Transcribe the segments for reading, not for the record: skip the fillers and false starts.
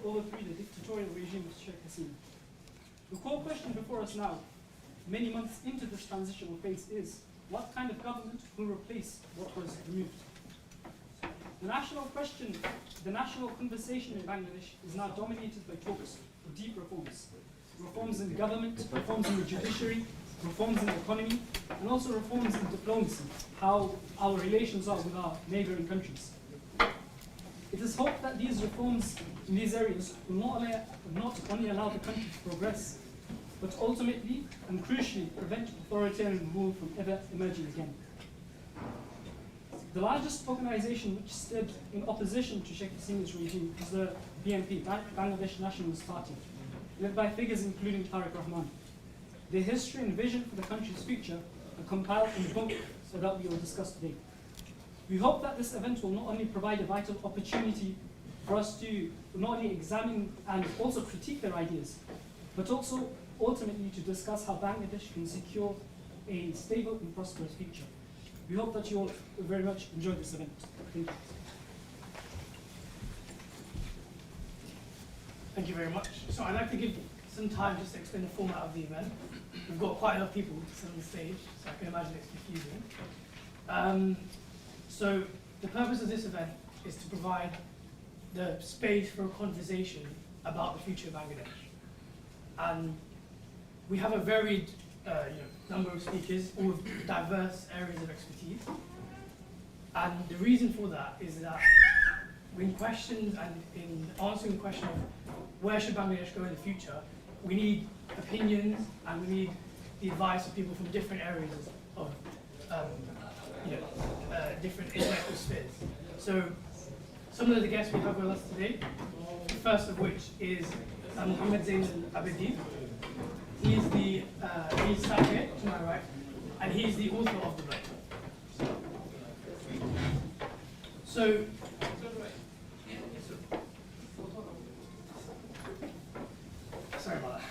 overthrew the dictatorial regime of Sheikh Hasina. The core question before us now, many months into this transitional phase, is what kind of government will replace what was removed? The national question, the national conversation in Bangladesh is now dominated by talks of deep reforms. Reforms in government, reforms in the judiciary, reforms in the economy, and also reforms in diplomacy, how our relations are with our neighboring countries. It is hoped that these reforms in these areas will not only allow the country to progress, but ultimately and crucially prevent authoritarian rule from ever emerging again. The largest organization which stood in opposition to Sheikh Hasina's regime is the BNP, Bangladesh Nationalist Party, led by figures including Tarique Rahman. Their history and vision for the country's future are compiled in the book that we will discuss today. We hope that this event will not only provide a vital opportunity for us to not only examine and also critique their ideas, but also ultimately to discuss how Bangladesh can secure a stable and prosperous future. We hope that you all very much enjoy this event. Thank you. Thank you very much. So I'd like to give some time just to explain the format of the event. We've got quite a lot of people to sit on the stage, so I can imagine it's confusing. So the purpose of this event is to provide the space for a conversation about the future of Bangladesh. And we have a varied number of speakers, all with diverse areas of expertise. And the reason for that is that when questions and in answering the question of where should Bangladesh go in the future, we need opinions and we need the advice of people from different areas of different intellectual spheres. So some of the guests we have with us today, the first of which is Mohammed Zain al-Abidin. He's sat here to my right, and he's the author of the book. So sorry about that.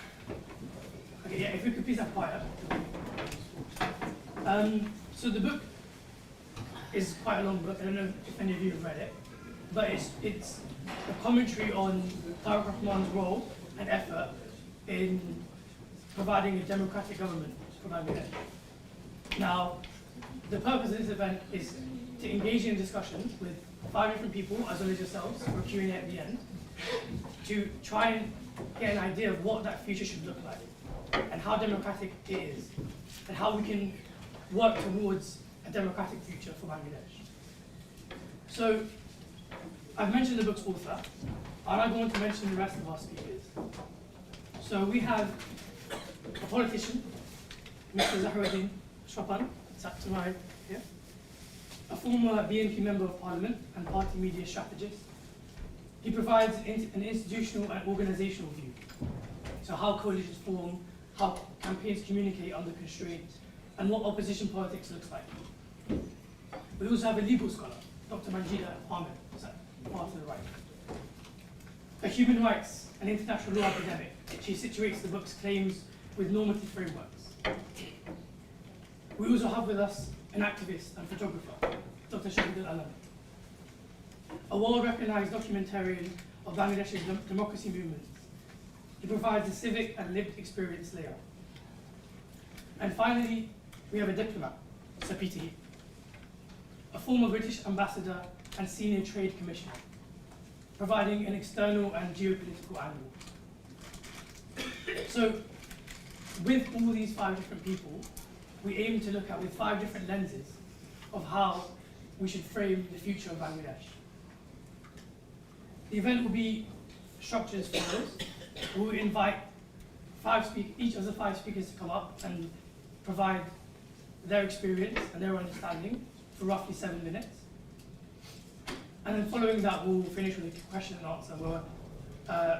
Okay, yeah, if we could please have quiet. So the book is quite a long book. I don't know if any of you have read it, but it's a commentary on Tarique Rahman's role and effort in providing a democratic government for Bangladesh. Now, the purpose of this event is to engage in discussions with 5 different people, as well as yourselves, for a Q&A at the end, to try and get an idea of what that future should look like, and how democratic it is, and how we can work towards a democratic future for Bangladesh. So, I've mentioned the book's author, and I want to mention the rest of our speakers. So we have a politician, Mr. Zahruddin Chopin, sat to my here, a former BNP Member of Parliament and party media strategist. He provides an institutional and organizational view. So how coalitions form, how campaigns communicate under constraints, and what opposition politics looks like. We also have a legal scholar, Dr. Tarique Rahman, far to the right. A human rights and international law academic, she situates the book's claims with normative frameworks. We also have with us an activist and photographer, Dr. Shahid Al-Alam, a well-recognized documentarian of Bangladesh's democracy movements. He provides a civic and lived experience layer. And finally, we have a diplomat, Sir Peter Heath, a former British ambassador and senior trade commissioner, providing an external and geopolitical angle. So, with all these 5 different people, we aim to look at with 5 different lenses of how we should frame the future of Bangladesh. The event will be structured as follows. We will invite each of the 5 speakers to come up and provide their experience and their understanding for roughly 7 minutes. And then following that, we'll finish with a question and answer where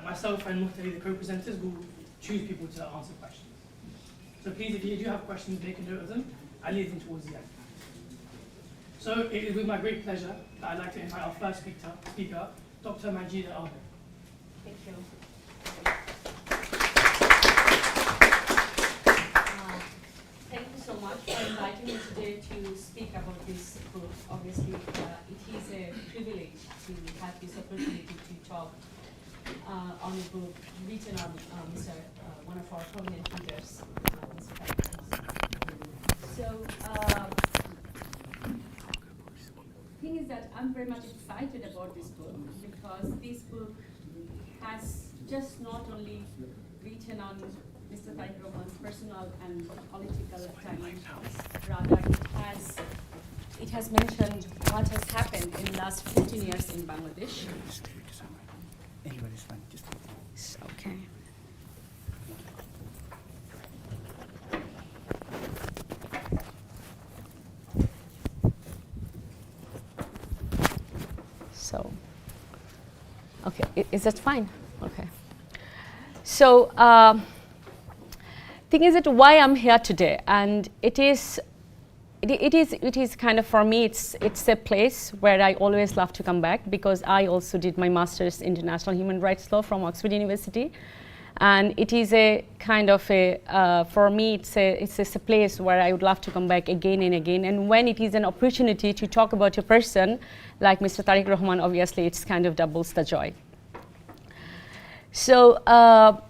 myself and Muhtari, the co-presenters, will choose people to answer questions. So please, if you do have questions, make a note of them. I leave them towards the end. So it is with my great pleasure that I'd like to invite our first speaker, Dr. Majida Albert. Thank you. Thank you so much for inviting me today to speak about this book. Obviously, it is a privilege to have this opportunity to talk on a book written on one of our prominent leaders, Mr. Tarique Rahman. So, thing is that I'm very much excited about this book because this book has just not only written on Mr. Tarique Rahman's personal and political dimensions, rather it has mentioned what has happened in the last 15 years in Bangladesh. Anybody's fine, just Okay. So, okay, is that fine? Okay. So, thing is that why I'm here today, and it is kind of, for me, it's a place where I always love to come back because I also did my master's in international human rights law from Oxford University, and it is a kind of for me it's a place where I would love to come back again and again. And when it is an opportunity to talk about a person like Mr. Tarique Rahman, obviously it's kind of doubles the joy. So I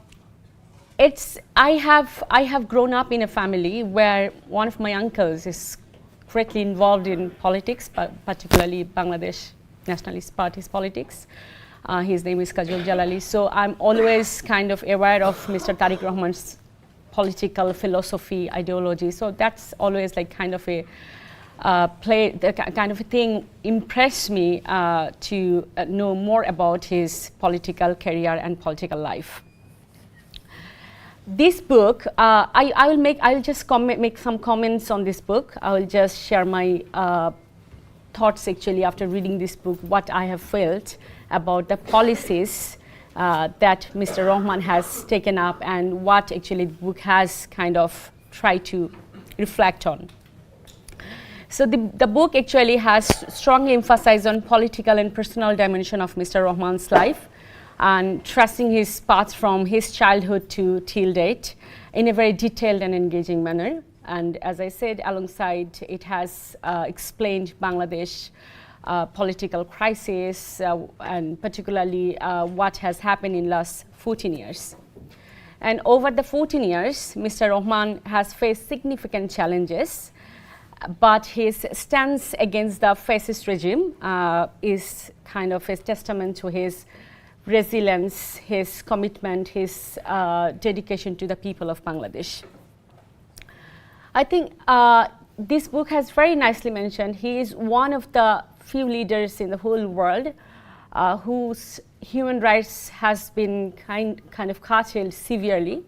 have grown up in a family where one of my uncles is greatly involved in politics, but particularly Bangladesh Nationalist Party's politics. His name is Kajol Jalali. So I'm always kind of aware of Mr. Tarique Rahman's political philosophy, ideology. So that's always like kind of a kind of a thing impressed me to know more about his political career and political life. This book, I'll just make some comments on this book. I will just share my thoughts actually after reading this book, what I have felt about the policies that Mr. Rahman has taken up and what actually the book has kind of tried to reflect on. So the book actually has strongly emphasized on political and personal dimension of Mr. Rahman's life, and tracing his path from his childhood to till date in a very detailed and engaging manner. And as I said, alongside it has explained Bangladesh political crisis and particularly what has happened in last 14 years. And over the 14 years, Mr. Rahman has faced significant challenges, but his stance against the fascist regime is kind of a testament to his resilience, his commitment, his dedication to the people of Bangladesh. I think this book has very nicely mentioned he is one of the few leaders in the whole world whose human rights has been kind of curtailed severely,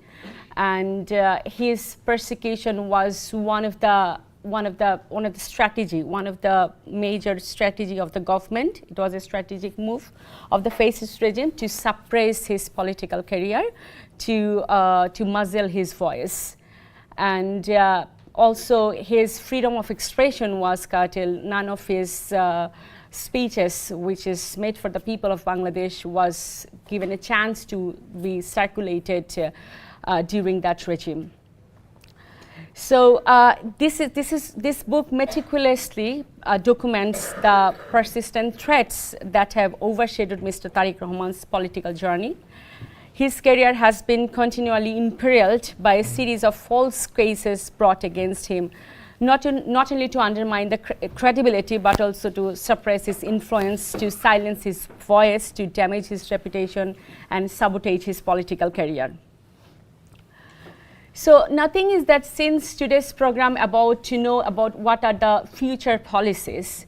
and his persecution was one of the major strategy of the government. It was a strategic move of the fascist regime to suppress his political career, to muzzle his voice, and also his freedom of expression was curtailed. None of his speeches, which is made for the people of Bangladesh, was given a chance to be circulated during that regime. So this book meticulously documents the persistent threats that have overshadowed Mr. Tarique Rahman's political journey. His career has been continually imperiled by a series of false cases brought against him, not only to undermine the credibility, but also to suppress his influence, to silence his voice, to damage his reputation, and sabotage his political career. So nothing is that since today's program about to know about what are the future policies.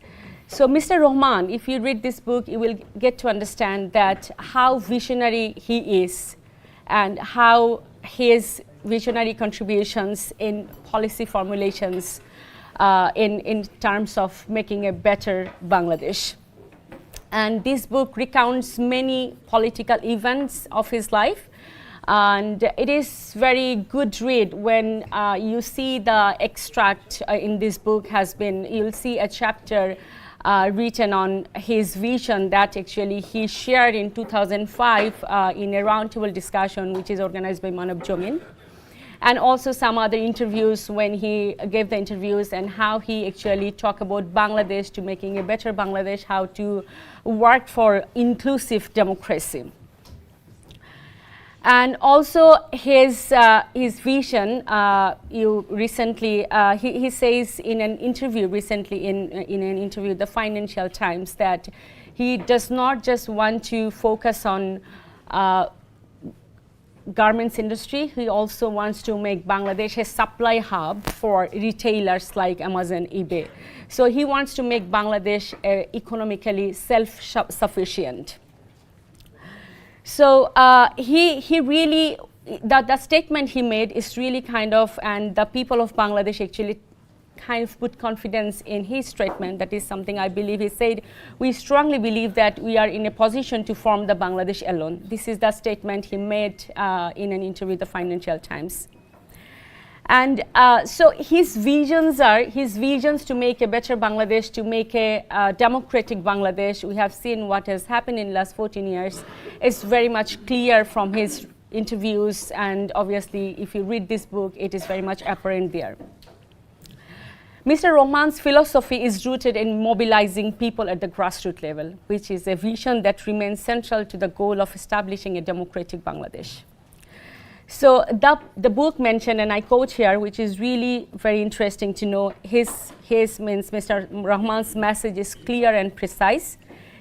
So Mr. Rahman, if you read this book, you will get to understand that how visionary he is and how his visionary contributions in policy formulations in terms of making a better Bangladesh. And this book recounts many political events of his life, and it is very good read when you see the extract in this book has been, you'll see a chapter written on his vision that actually he shared in 2005 in a roundtable discussion which is organized by Manav Jomin, and also some other interviews when he gave the interviews and how he actually talked about Bangladesh, to making a better Bangladesh, how to work for inclusive democracy. And also his vision, he says in an interview recently, in an interview with the Financial Times, that he does not just want to focus on garments industry, he also wants to make Bangladesh a supply hub for retailers like Amazon, eBay. So he wants to make Bangladesh economically self-sufficient. So he really, the statement he made is really kind of, and the people of Bangladesh actually kind of put confidence in his statement. That is something I believe he said. We strongly believe that we are in a position to form the Bangladesh alone. This is the statement he made in an interview with the Financial Times. And so his visions to make a better Bangladesh, to make a democratic Bangladesh. We have seen what has happened in the last 14 years. It's very much clear from his interviews, and obviously if you read this book, it is very much apparent there. Mr. Rahman's philosophy is rooted in mobilizing people at the grassroots level, which is a vision that remains central to the goal of establishing a democratic Bangladesh. So the book mentioned, and I quote here, which is really very interesting to know, his means Mr. Rahman's message is clear and precise: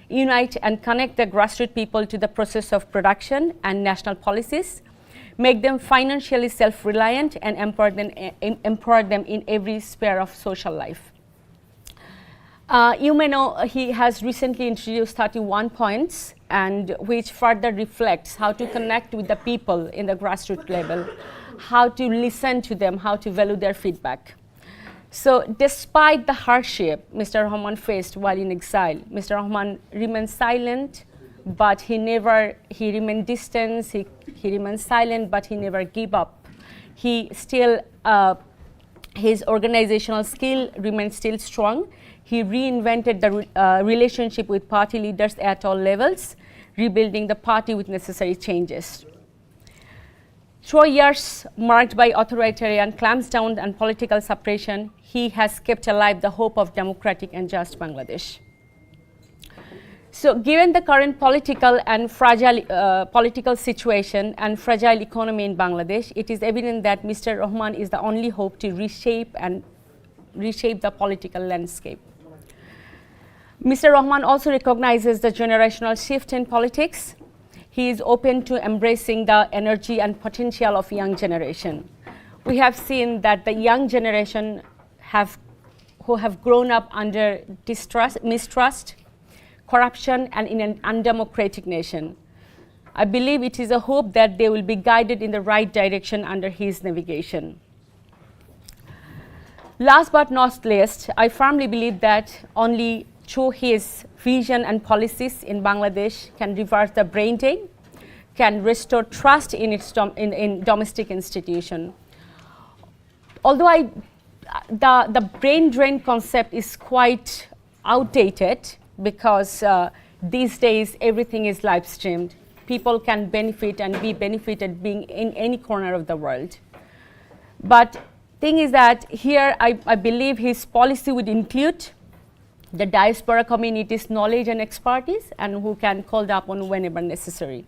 unite and connect the grassroots people to the process of production and national policies, make them financially self-reliant, and empower them in every sphere of social life. You may know he has recently introduced 31 points, and which further reflects how to connect with the people in the grassroots level, how to listen to them, how to value their feedback. So despite the hardship Mr. Rahman faced while in exile, Mr. Rahman remained silent, but he remained distant, he remained silent, but he never gave up. He still, his organizational skill remained still strong. He reinvented the relationship with party leaders at all levels, rebuilding the party with necessary changes. Through years marked by authoritarian clampdown and political suppression, he has kept alive the hope of democratic and just Bangladesh. So given the current political and fragile political situation and fragile economy in Bangladesh, it is evident that Mr. Rahman is the only hope to reshape the political landscape. Mr. Rahman also recognizes the generational shift in politics. He is open to embracing the energy and potential of young generation. We have seen that the young generation who have grown up under mistrust, corruption, and in an undemocratic nation. I believe it is a hope that they will be guided in the right direction under his navigation. Last but not least, I firmly believe that only through his vision and policies in Bangladesh can reverse the brain drain, can restore trust in its domestic institution. Although the brain drain concept is quite outdated, because these days everything is live streamed. People can benefit and be benefited being in any corner of the world. But thing is that here I believe his policy would include the diaspora community's knowledge and expertise, and who can called upon whenever necessary.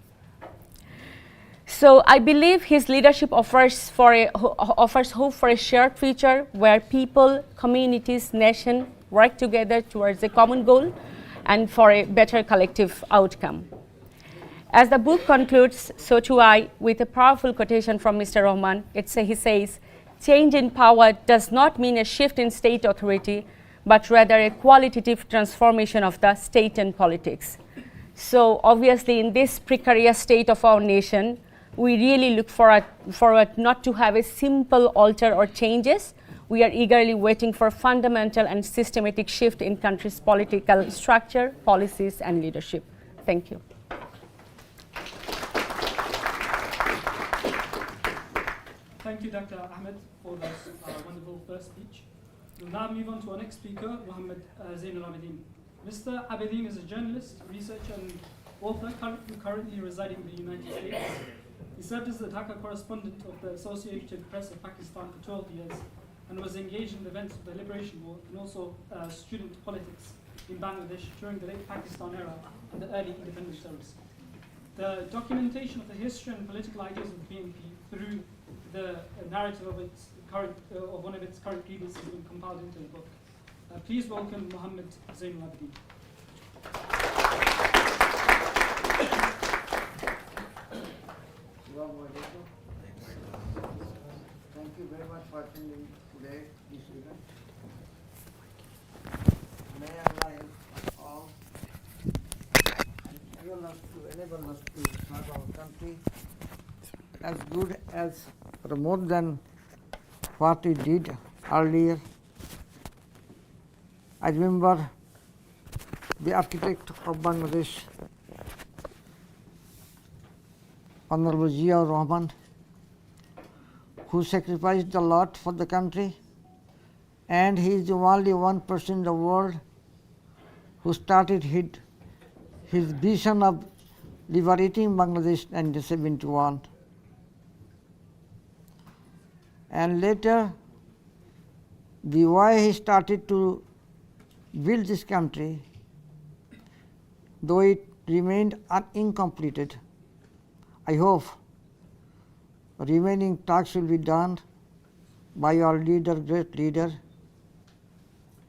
So I believe his leadership offers hope for a shared future where people, communities, nation work together towards a common goal and for a better collective outcome. As the book concludes, so too I, with a powerful quotation from Mr. Rahman. He says, "Change in power does not mean a shift in state authority, but rather a qualitative transformation of the state and politics." So obviously in this precarious state of our nation, we really look forward not to have a simple alter or changes. We are eagerly waiting for fundamental and systematic shift in country's political structure, policies, and leadership. Thank you. Thank you, Dr. Ahmed, for this wonderful first speech. We'll now move on to our next speaker, Mohammed Zainul Abidin. Mr. Abidin is a journalist, researcher, and author currently residing in the United States. He served as the Dhaka correspondent of the Associated Press of Pakistan for 12 years and was engaged in the events of the Liberation War and also student politics in Bangladesh during the late Pakistan era and the early independence eras. the documentation of the history and political ideas of the BNP through the narrative of its current, of one of its current leaders has been compiled into the book. Please welcome Muhammad Zainul Abidin. Thank you very much for attending today this event. May Allah help us all and enable us to serve our country as good as or more than what we did earlier. I remember the architect of Bangladesh, Honorable Tarique Rahman, who sacrificed a lot for the country, and he is the only one person in the world who started his vision of liberating Bangladesh in 1971. And later, the way he started to build this country, though it remained incompleted, I hope remaining tasks will be done by our leader, great leader,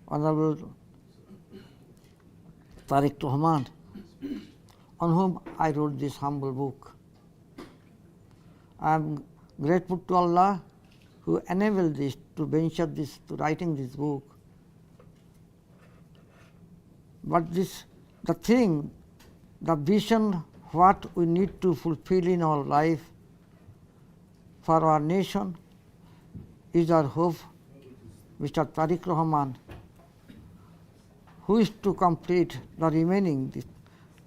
Honorable Tarique Rahman, on whom I wrote this humble book. I am grateful to Allah who enabled this, to venture this, to writing this book. But the vision, what we need to fulfill in our life for our nation is our hope, Mr. Tarique Rahman, who is to complete the remaining,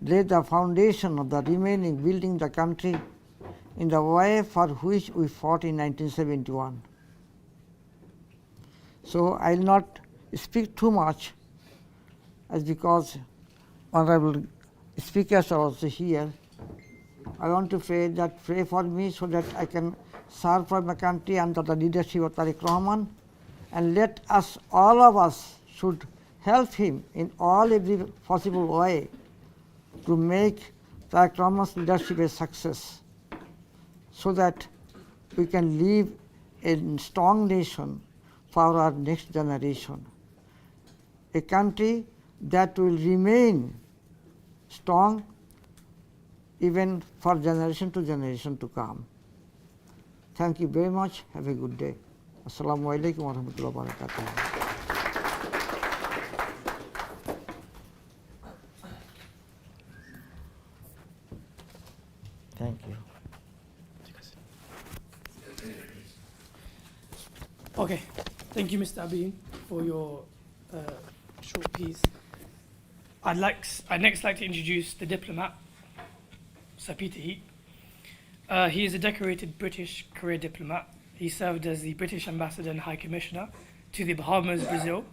lay the foundation of the remaining, building the country in the way for which we fought in 1971. So I will not speak too much, as because honorable speakers are also here. I want to pray for me so that I can serve for my country under the leadership of Tarique Rahman, and let us, all of us, should help him in every possible way to make Tarique Rahman's leadership a success, so that we can live a strong nation for our next generation, a country that will remain strong even for generation to come. Thank you very much. Have a good day. Assalamu alaikum wa rahmatullahi wa barakatuh. Thank you. Okay, thank you, Mr. Abidin, for your short piece. I'd next like to introduce the diplomat, Sir Peter Heath. He is a decorated British career diplomat. He served as the British Ambassador and High Commissioner to the Bahamas, Brazil,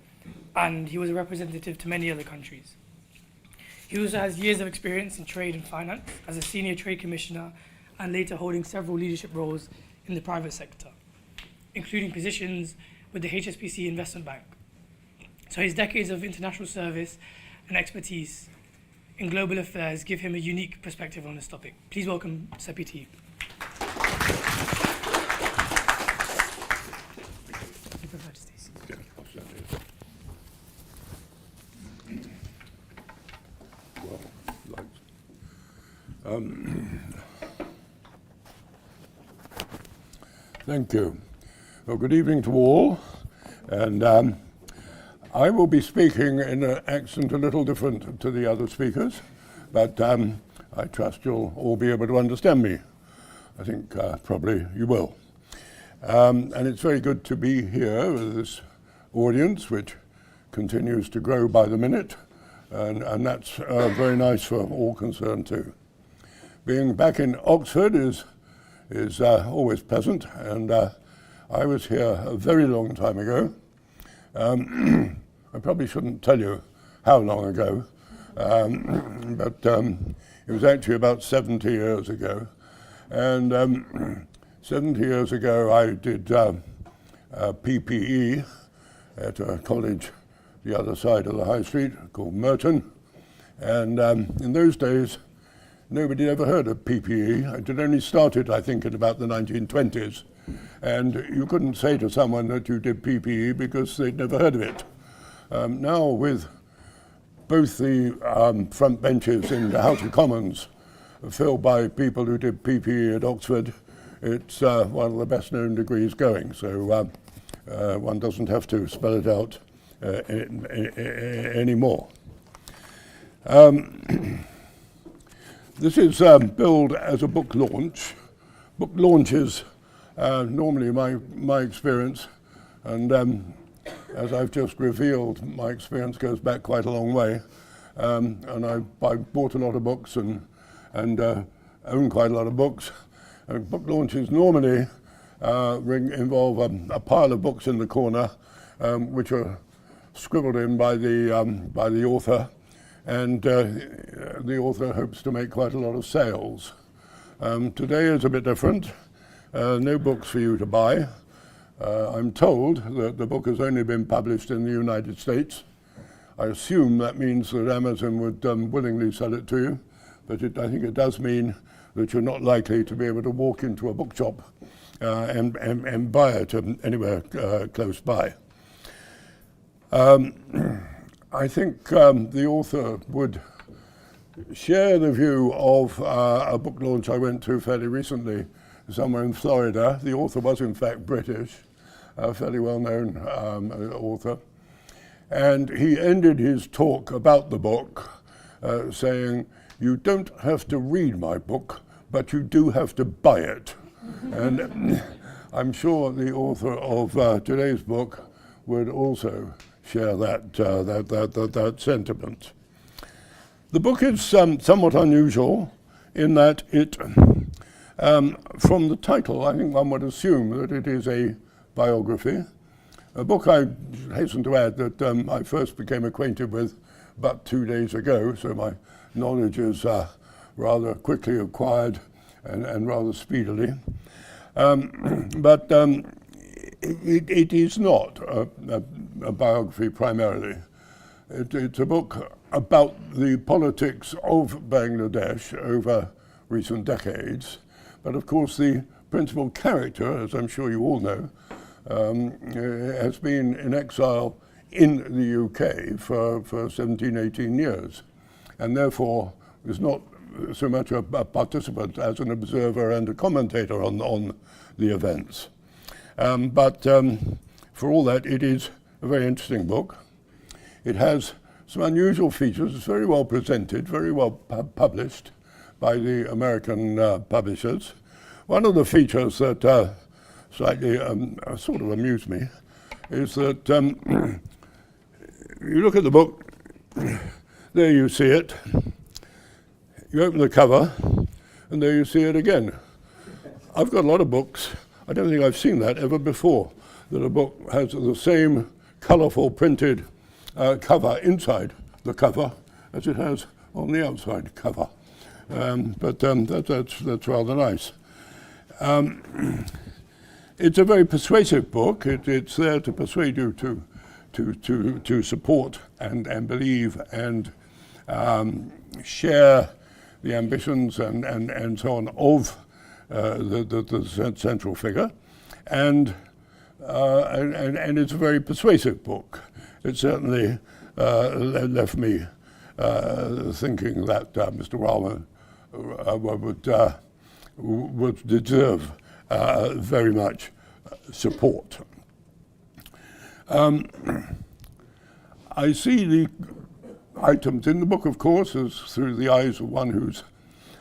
and he was a representative to many other countries. He also has years of experience in trade and finance as a senior trade commissioner, and later holding several leadership roles in the private sector, including positions with the HSBC Investment Bank. So his decades of international service and expertise in global affairs give him a unique perspective on this topic. Please welcome Sir Peter Heath. You prefer to stay seated? Yeah, I'll stand here. Thank you. Well, good evening to all, and I will be speaking in an accent a little different to the other speakers, but I trust you'll all be able to understand me. I think probably you will. And it's very good to be here with this audience, which continues to grow by the minute, and that's very nice for all concerned too. Being back in Oxford is always pleasant, and I was here a very long time ago. I probably shouldn't tell you how long ago, but it was actually about 70 years ago. And 70 years ago I did PPE at a college the other side of the high street called Merton. And in those days nobody ever heard of PPE. It had only started, I think, in about the 1920s. And you couldn't say to someone that you did PPE because they'd never heard of it. Now, with both the front benches in the House of Commons filled by people who did PPE at Oxford, it's one of the best known degrees going. So one doesn't have to spell it out anymore. This is billed as a book launch. Book launches, normally my experience, and as I've just revealed, my experience goes back quite a long way. And I bought a lot of books and own quite a lot of books. Book launches normally involve a pile of books in the corner, which are scribbled in by the author, and the author hopes to make quite a lot of sales. Today is a bit different. No books for you to buy. I'm told that the book has only been published in the United States. I assume that means that Amazon would willingly sell it to you, but I think it does mean that you're not likely to be able to walk into a bookshop and buy it anywhere close by. I think the author would share the view of a book launch I went to fairly recently somewhere in Florida. The author was in fact British, a fairly well-known author. And he ended his talk about the book saying, "You don't have to read my book, but you do have to buy it." And I'm sure the author of today's book would also share that sentiment. The book is somewhat unusual in that it, from the title, I think one would assume that it is a biography. A book I hasten to add that I first became acquainted with about 2 days ago, so my knowledge is rather quickly acquired and rather speedily. But it is not a biography primarily. It's a book about the politics of Bangladesh over recent decades. But of course the principal character, as I'm sure you all know, has been in exile in the UK for 17, 18 years, and therefore is not so much a participant as an observer and a commentator on the events. But for all that, it is a very interesting book. It has some unusual features. It's very well presented, very well published by the American publishers. One of the features that slightly sort of amused me is that you look at the book, there you see it, you open the cover, and there you see it again. I've got a lot of books. I don't think I've seen that ever before, that a book has the same colourful printed cover inside the cover as it has on the outside cover. But that's rather nice. It's a very persuasive book. It's there to persuade you to support and believe and share the ambitions and so on of the central figure, and it's a very persuasive book. It certainly left me thinking that Mr. Rahman would deserve very much support. I see the items in the book, of course, as through the eyes of one who's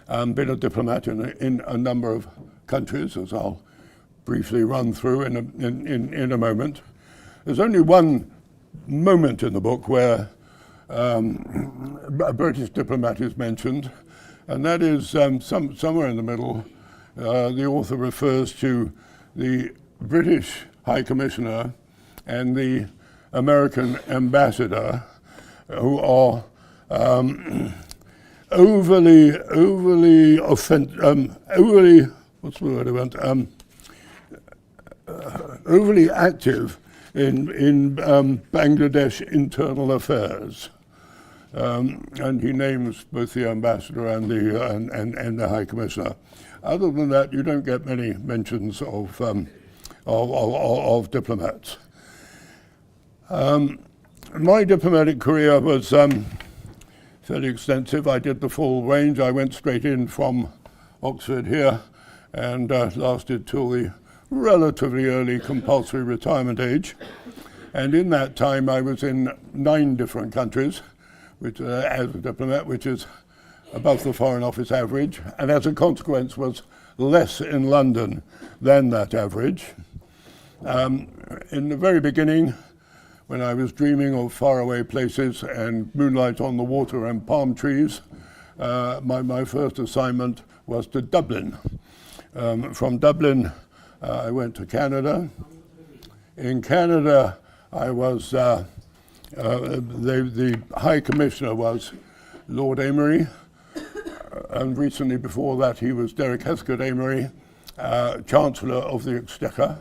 been a diplomat in a number of countries, as I'll briefly run through in a moment. There's only one moment in the book where a British diplomat is mentioned, and that is somewhere in the middle. The author refers to the British High Commissioner and the American ambassador, who are overly active in Bangladesh internal affairs. and he names both the ambassador and the High Commissioner. Other than that, you don't get many mentions of diplomats. My diplomatic career was fairly extensive. I did the full range. I went straight in from Oxford here and lasted till the relatively early compulsory retirement age. And in that time, I was in 9 different countries, which, as a diplomat, which is above the Foreign Office average, and as a consequence was less in London than that average. In the very beginning, when I was dreaming of faraway places and moonlight on the water and palm trees, my first assignment was to Dublin. From Dublin, I went to Canada. In Canada, I was, the High Commissioner was Lord Amery, and recently before that he was Derek Heskett Amery, Chancellor of the Exchequer.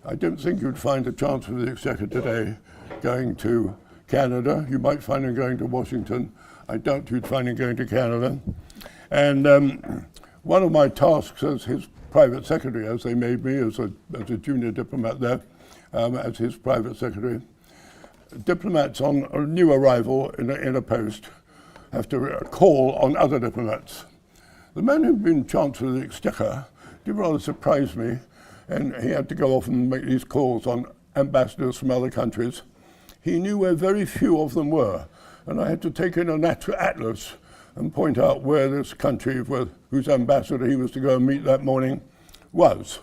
I don't think you'd find a Chancellor of the Exchequer today going to Canada. You might find him going to Washington. I doubt you'd find him going to Canada. And one of my tasks as his private secretary, as they made me as a junior diplomat there, as his private secretary, diplomats on a new arrival in a post have to call on other diplomats. The man who'd been Chancellor of the Exchequer did rather surprise me, and he had to go off and make these calls on ambassadors from other countries. He knew where very few of them were, and I had to take in an atlas and point out where this country whose ambassador he was to go and meet that morning was.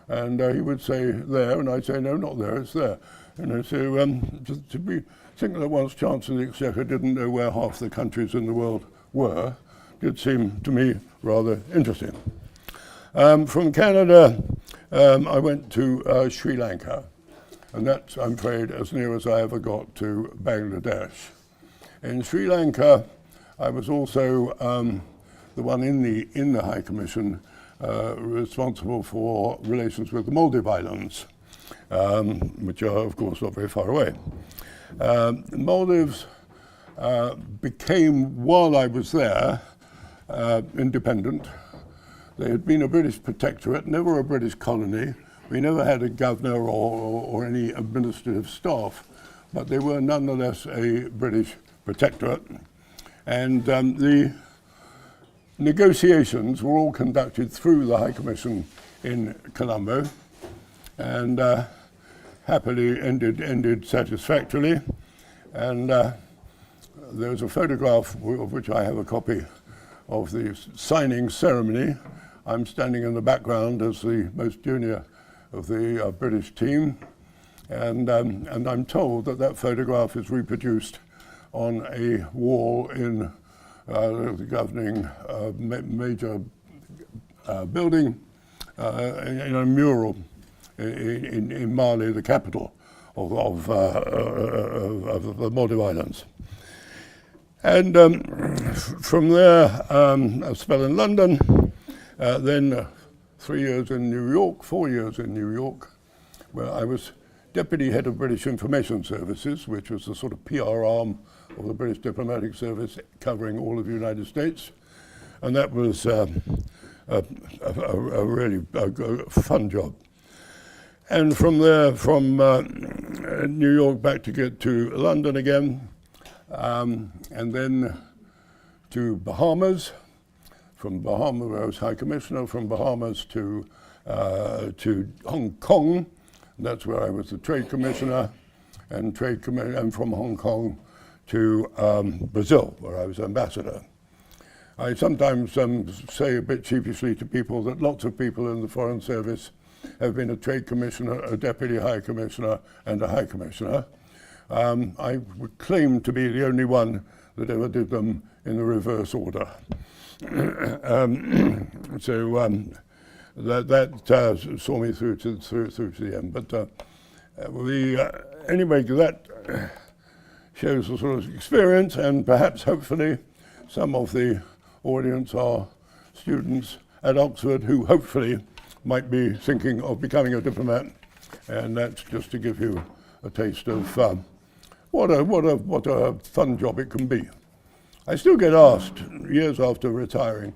And he would say there, and I'd say, no, not there, it's there. And I'd say, to be thinking that one's Chancellor of the Exchequer didn't know where half the countries in the world were, did seem to me rather interesting. From Canada, I went to Sri Lanka, and that's, I'm afraid, as near as I ever got to Bangladesh. In Sri Lanka, I was also the one in the High Commission responsible for relations with the Maldive Islands, which are, of course, not very far away. Maldives became, while I was there, independent. They had been a British protectorate, never a British colony. We never had a governor or any administrative staff, but they were nonetheless a British protectorate. And the negotiations were all conducted through the High Commission in Colombo, and happily ended satisfactorily. And there was a photograph of which I have a copy of the signing ceremony. I'm standing in the background as the most junior of the British team, and I'm told that photograph is reproduced on a wall in the governing major building in a mural in Mali, the capital of the Maldive Islands. And from there, a spell in London, then 3 years in New York, 4 years in New York, where I was Deputy Head of British Information Services, which was the sort of PR arm of the British Diplomatic Service covering all of the United States. And that was a really fun job. And from there, from New York back to get to London again, and then to Bahamas. From Bahamas, where I was High Commissioner, from Bahamas to Hong Kong. That's where I was the Trade Commissioner, and from Hong Kong to Brazil, where I was Ambassador. I sometimes say a bit sheepishly to people that lots of people in the Foreign Service have been a Trade Commissioner, a Deputy High Commissioner, and a High Commissioner. I would claim to be the only one that ever did them in the reverse order. So that saw me through to the end. But anyway, that shows the sort of experience, and perhaps, hopefully, some of the audience are students at Oxford who hopefully might be thinking of becoming a diplomat, and that's just to give you a taste of what a fun job it can be. I still get asked, years after retiring,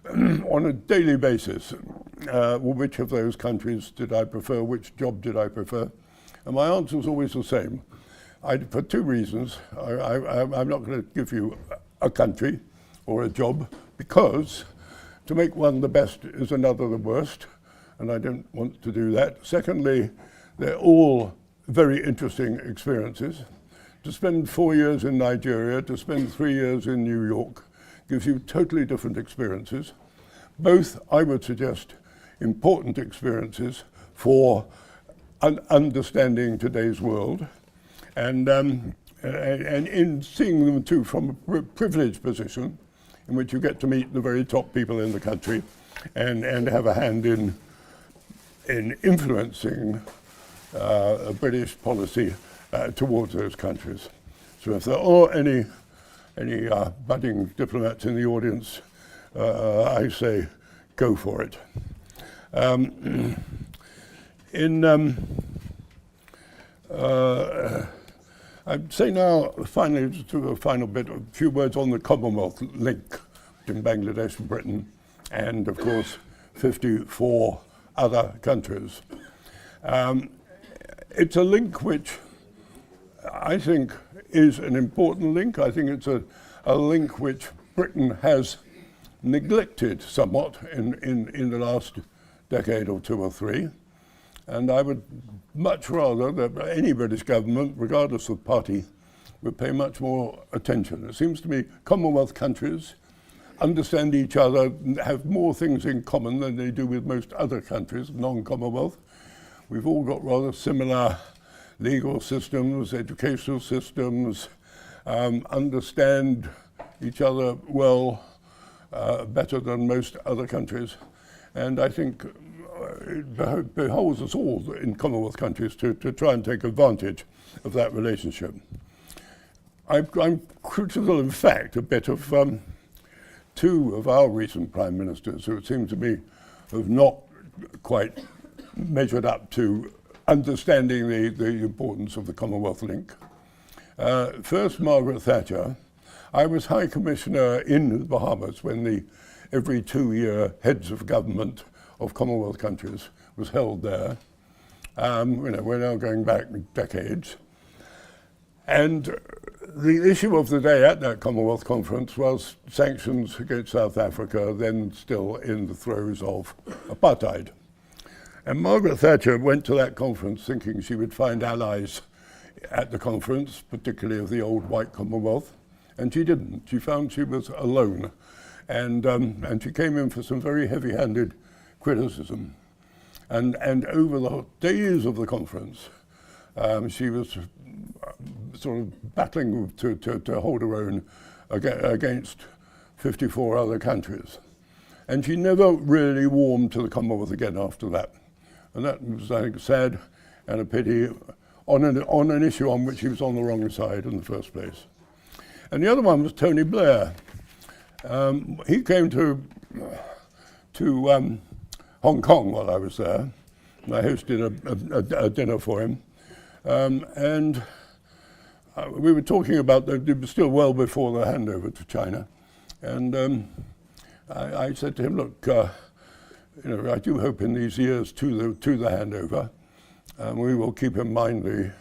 on a daily basis, which of those countries did I prefer, which job did I prefer? And my answer is always the same. For two reasons. I'm not going to give you a country or a job, because to make one the best is another the worst, and I don't want to do that. Secondly, they're all very interesting experiences. To spend 4 years in Nigeria, to spend 3 years in New York, gives you totally different experiences. Both, I would suggest, important experiences for understanding today's world, and in seeing them too from a privileged position, in which you get to meet the very top people in the country, and have a hand in influencing British policy towards those countries. So if there are any budding diplomats in the audience, I say go for it. I'd say now, finally, just to a final bit, a few words on the Commonwealth link between Bangladesh and Britain, and of course 54 other countries. It's a link which I think is an important link. I think it's a link which Britain has neglected somewhat in the last decade or two or three. And I would much rather that any British government, regardless of party, would pay much more attention. It seems to me Commonwealth countries understand each other, have more things in common than they do with most other countries, non-Commonwealth. We've all got rather similar legal systems, educational systems, understand each other well, better than most other countries. And I think it behoves us all in Commonwealth countries to try and take advantage of that relationship. I'm critical, in fact, a bit of two of our recent prime ministers who it seems to me have not quite measured up to understanding the importance of the Commonwealth link. First, Margaret Thatcher. I was High Commissioner in the Bahamas when the every 2-year heads of government of Commonwealth countries was held there. We're now going back decades. And the issue of the day at that Commonwealth conference was sanctions against South Africa, then still in the throes of apartheid. And Margaret Thatcher went to that conference thinking she would find allies at the conference, particularly of the old white Commonwealth, and she didn't. She found she was alone, and she came in for some very heavy-handed criticism. And over the days of the conference, she was sort of battling to hold her own against 54 other countries. And she never really warmed to the Commonwealth again after that. And that was, I think, sad and a pity on an issue on which she was on the wrong side in the first place. And the other one was Tony Blair. He came to Hong Kong while I was there, and I hosted a dinner for him. And we were talking about, it was still well before the handover to China. And I said to him, look, I do hope in these years to the handover, we will keep in mind the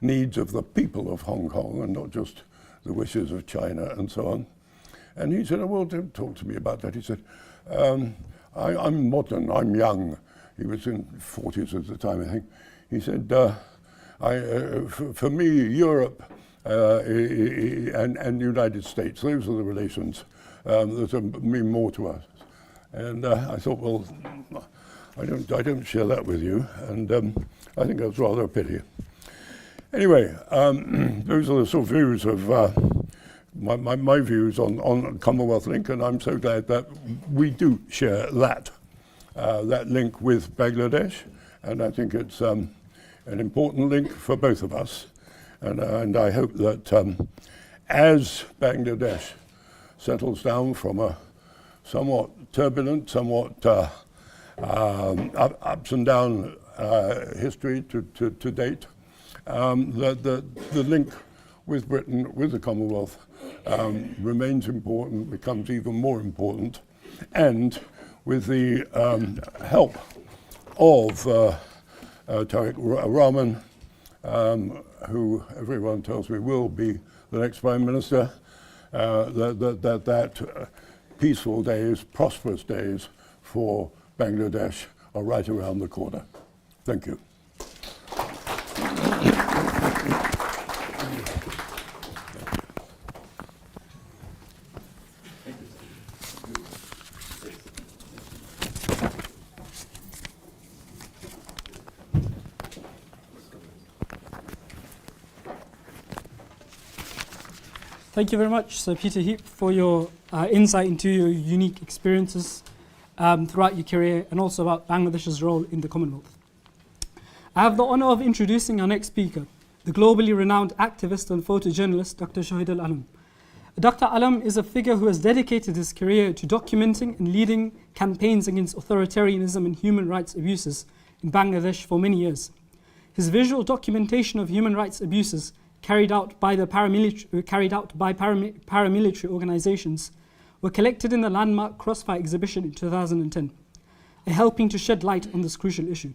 needs of the people of Hong Kong and not just the wishes of China and so on. And he said, oh, well, don't talk to me about that. He said, I'm modern, I'm young. He was in 40s at the time, I think. He said, for me, Europe and the United States, those are the relations that mean more to us. And I thought, well, I don't share that with you, and I think that's rather a pity. Anyway, those are the sort of views of my views on Commonwealth link, and I'm so glad that we do share that link with Bangladesh, and I think it's an important link for both of us, and I hope that as Bangladesh settles down from a somewhat turbulent, somewhat ups and down history to date, the link with Britain, with the Commonwealth, remains important, becomes even more important, and with the help of Tarique Rahman, who everyone tells me will be the next Prime Minister, that peaceful days, prosperous days for Bangladesh are right around the corner. Thank you. Thank you very much, Sir Peter Heap, for your insight into your unique experiences throughout your career and also about Bangladesh's role in the Commonwealth. I have the honor of introducing our next speaker, the globally renowned activist and photojournalist, Dr. Shahid Al-Alam. Dr. Alam is a figure who has dedicated his career to documenting and leading campaigns against authoritarianism and human rights abuses in Bangladesh for many years. His visual documentation of human rights abuses carried out by paramilitary organizations were collected in the landmark Crossfire exhibition in 2010, helping to shed light on this crucial issue.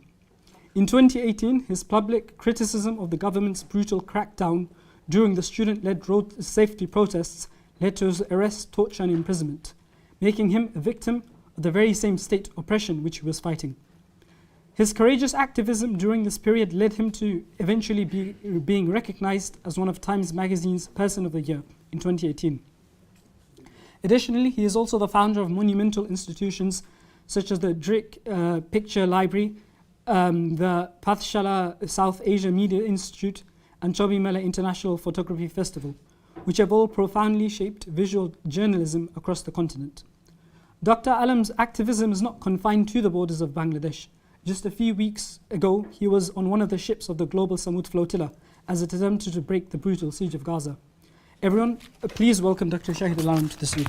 In 2018, his public criticism of the government's brutal crackdown during the student-led road safety protests led to his arrest, torture and imprisonment, making him a victim of the very same state oppression which he was fighting. His courageous activism during this period led him to eventually being recognized as one of Times Magazine's Person of the Year in 2018. Additionally, he is also the founder of monumental institutions such as the Tarique Picture Library, the Pathshala South Asia Media Institute, and Chobi Mela International Photography Festival, which have all profoundly shaped visual journalism across the continent. Dr. Alam's activism is not confined to the borders of Bangladesh. Just a few weeks ago, he was on one of the ships of the Global Samud Flotilla as it attempted to break the brutal siege of Gaza. Everyone, please welcome Dr. Shahid Al-Alam to the stage.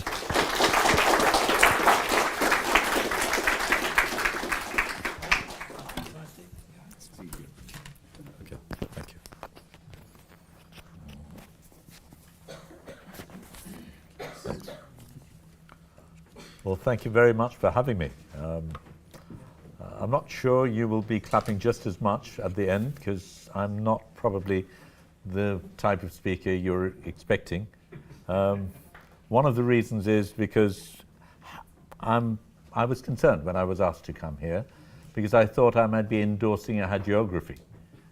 Okay, thank you. Well, thank you very much for having me. I'm not sure you will be clapping just as much at the end because I'm not probably the type of speaker you're expecting. One of the reasons is because I was concerned when I was asked to come here because I thought I might be endorsing a hagiography.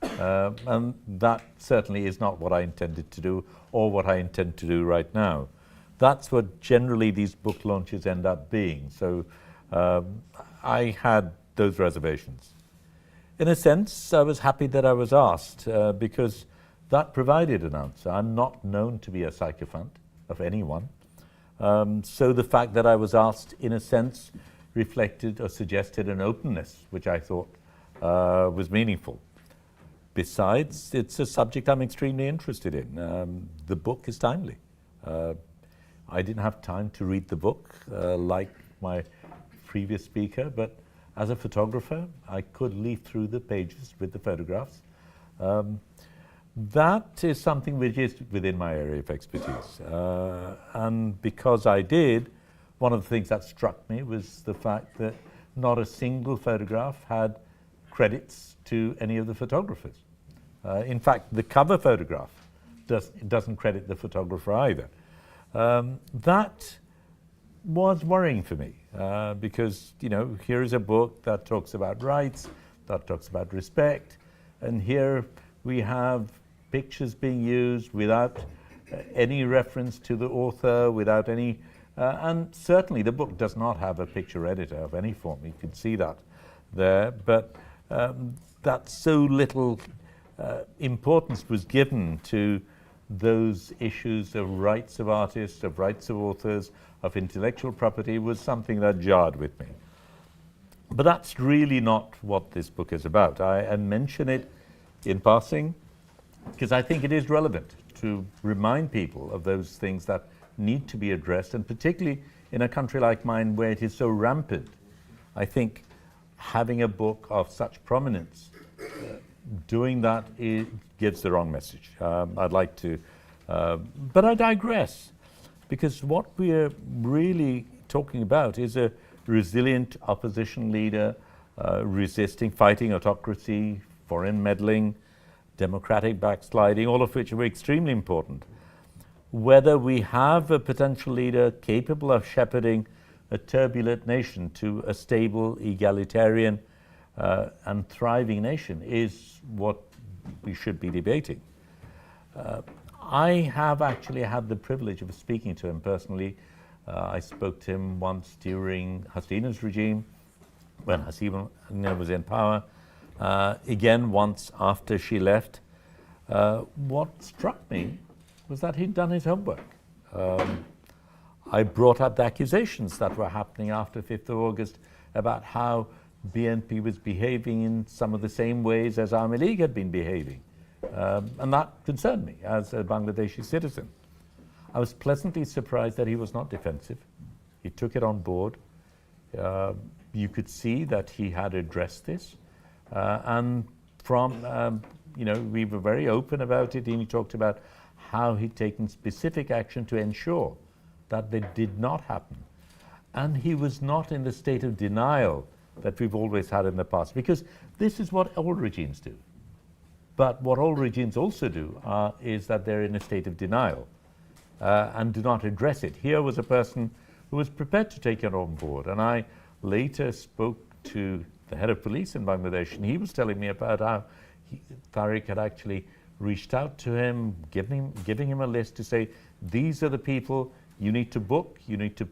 And that certainly is not what I intended to do or what I intend to do right now. That's what generally these book launches end up being. So I had those reservations. In a sense, I was happy that I was asked because that provided an answer. I'm not known to be a sycophant of anyone. So the fact that I was asked, in a sense, reflected or suggested an openness, which I thought was meaningful. Besides, it's a subject I'm extremely interested in. The book is timely. I didn't have time to read the book like my previous speaker, but as a photographer, I could leaf through the pages with the photographs. That is something which is within my area of expertise. And because I did, one of the things that struck me was the fact that not a single photograph had credits to any of the photographers. In fact, the cover photograph doesn't credit the photographer either. That was worrying for me because, you know, here is a book that talks about rights, that talks about respect, and here we have pictures being used without any reference to the author, without any, and certainly the book does not have a picture editor of any form. You can see that there, but that so little importance was given to those issues of rights of artists, of rights of authors, of intellectual property was something that jarred with me. But that's really not what this book is about. I mention it in passing because I think it is relevant to remind people of those things that need to be addressed, and particularly in a country like mine where it is so rampant. I think having a book of such prominence, doing that gives the wrong message. I'd like to But I digress, because what we're really talking about is a resilient opposition leader resisting, fighting autocracy, foreign meddling, democratic backsliding, all of which are extremely important. Whether we have a potential leader capable of shepherding a turbulent nation to a stable, egalitarian, and thriving nation is what we should be debating. I have actually had the privilege of speaking to him personally. I spoke to him once during Hasina's regime, when Hasina was in power, again once after she left. What struck me was that he'd done his homework. I brought up the accusations that were happening after 5th of August about how BNP was behaving in some of the same ways as Army League had been behaving. And that concerned me as a Bangladeshi citizen. I was pleasantly surprised that he was not defensive. He took it on board. You could see that he had addressed this. And from, we were very open about it, and he talked about how he'd taken specific action to ensure that they did not happen. And he was not in the state of denial that we've always had in the past, because this is what all regimes do. But what all regimes also do is that they're in a state of denial and do not address it. Here was a person who was prepared to take it on board. And I later spoke to the head of police in Bangladesh, and he was telling me about how Tarique had actually reached out to him, giving him a list to say, these are the people you need to book, you need to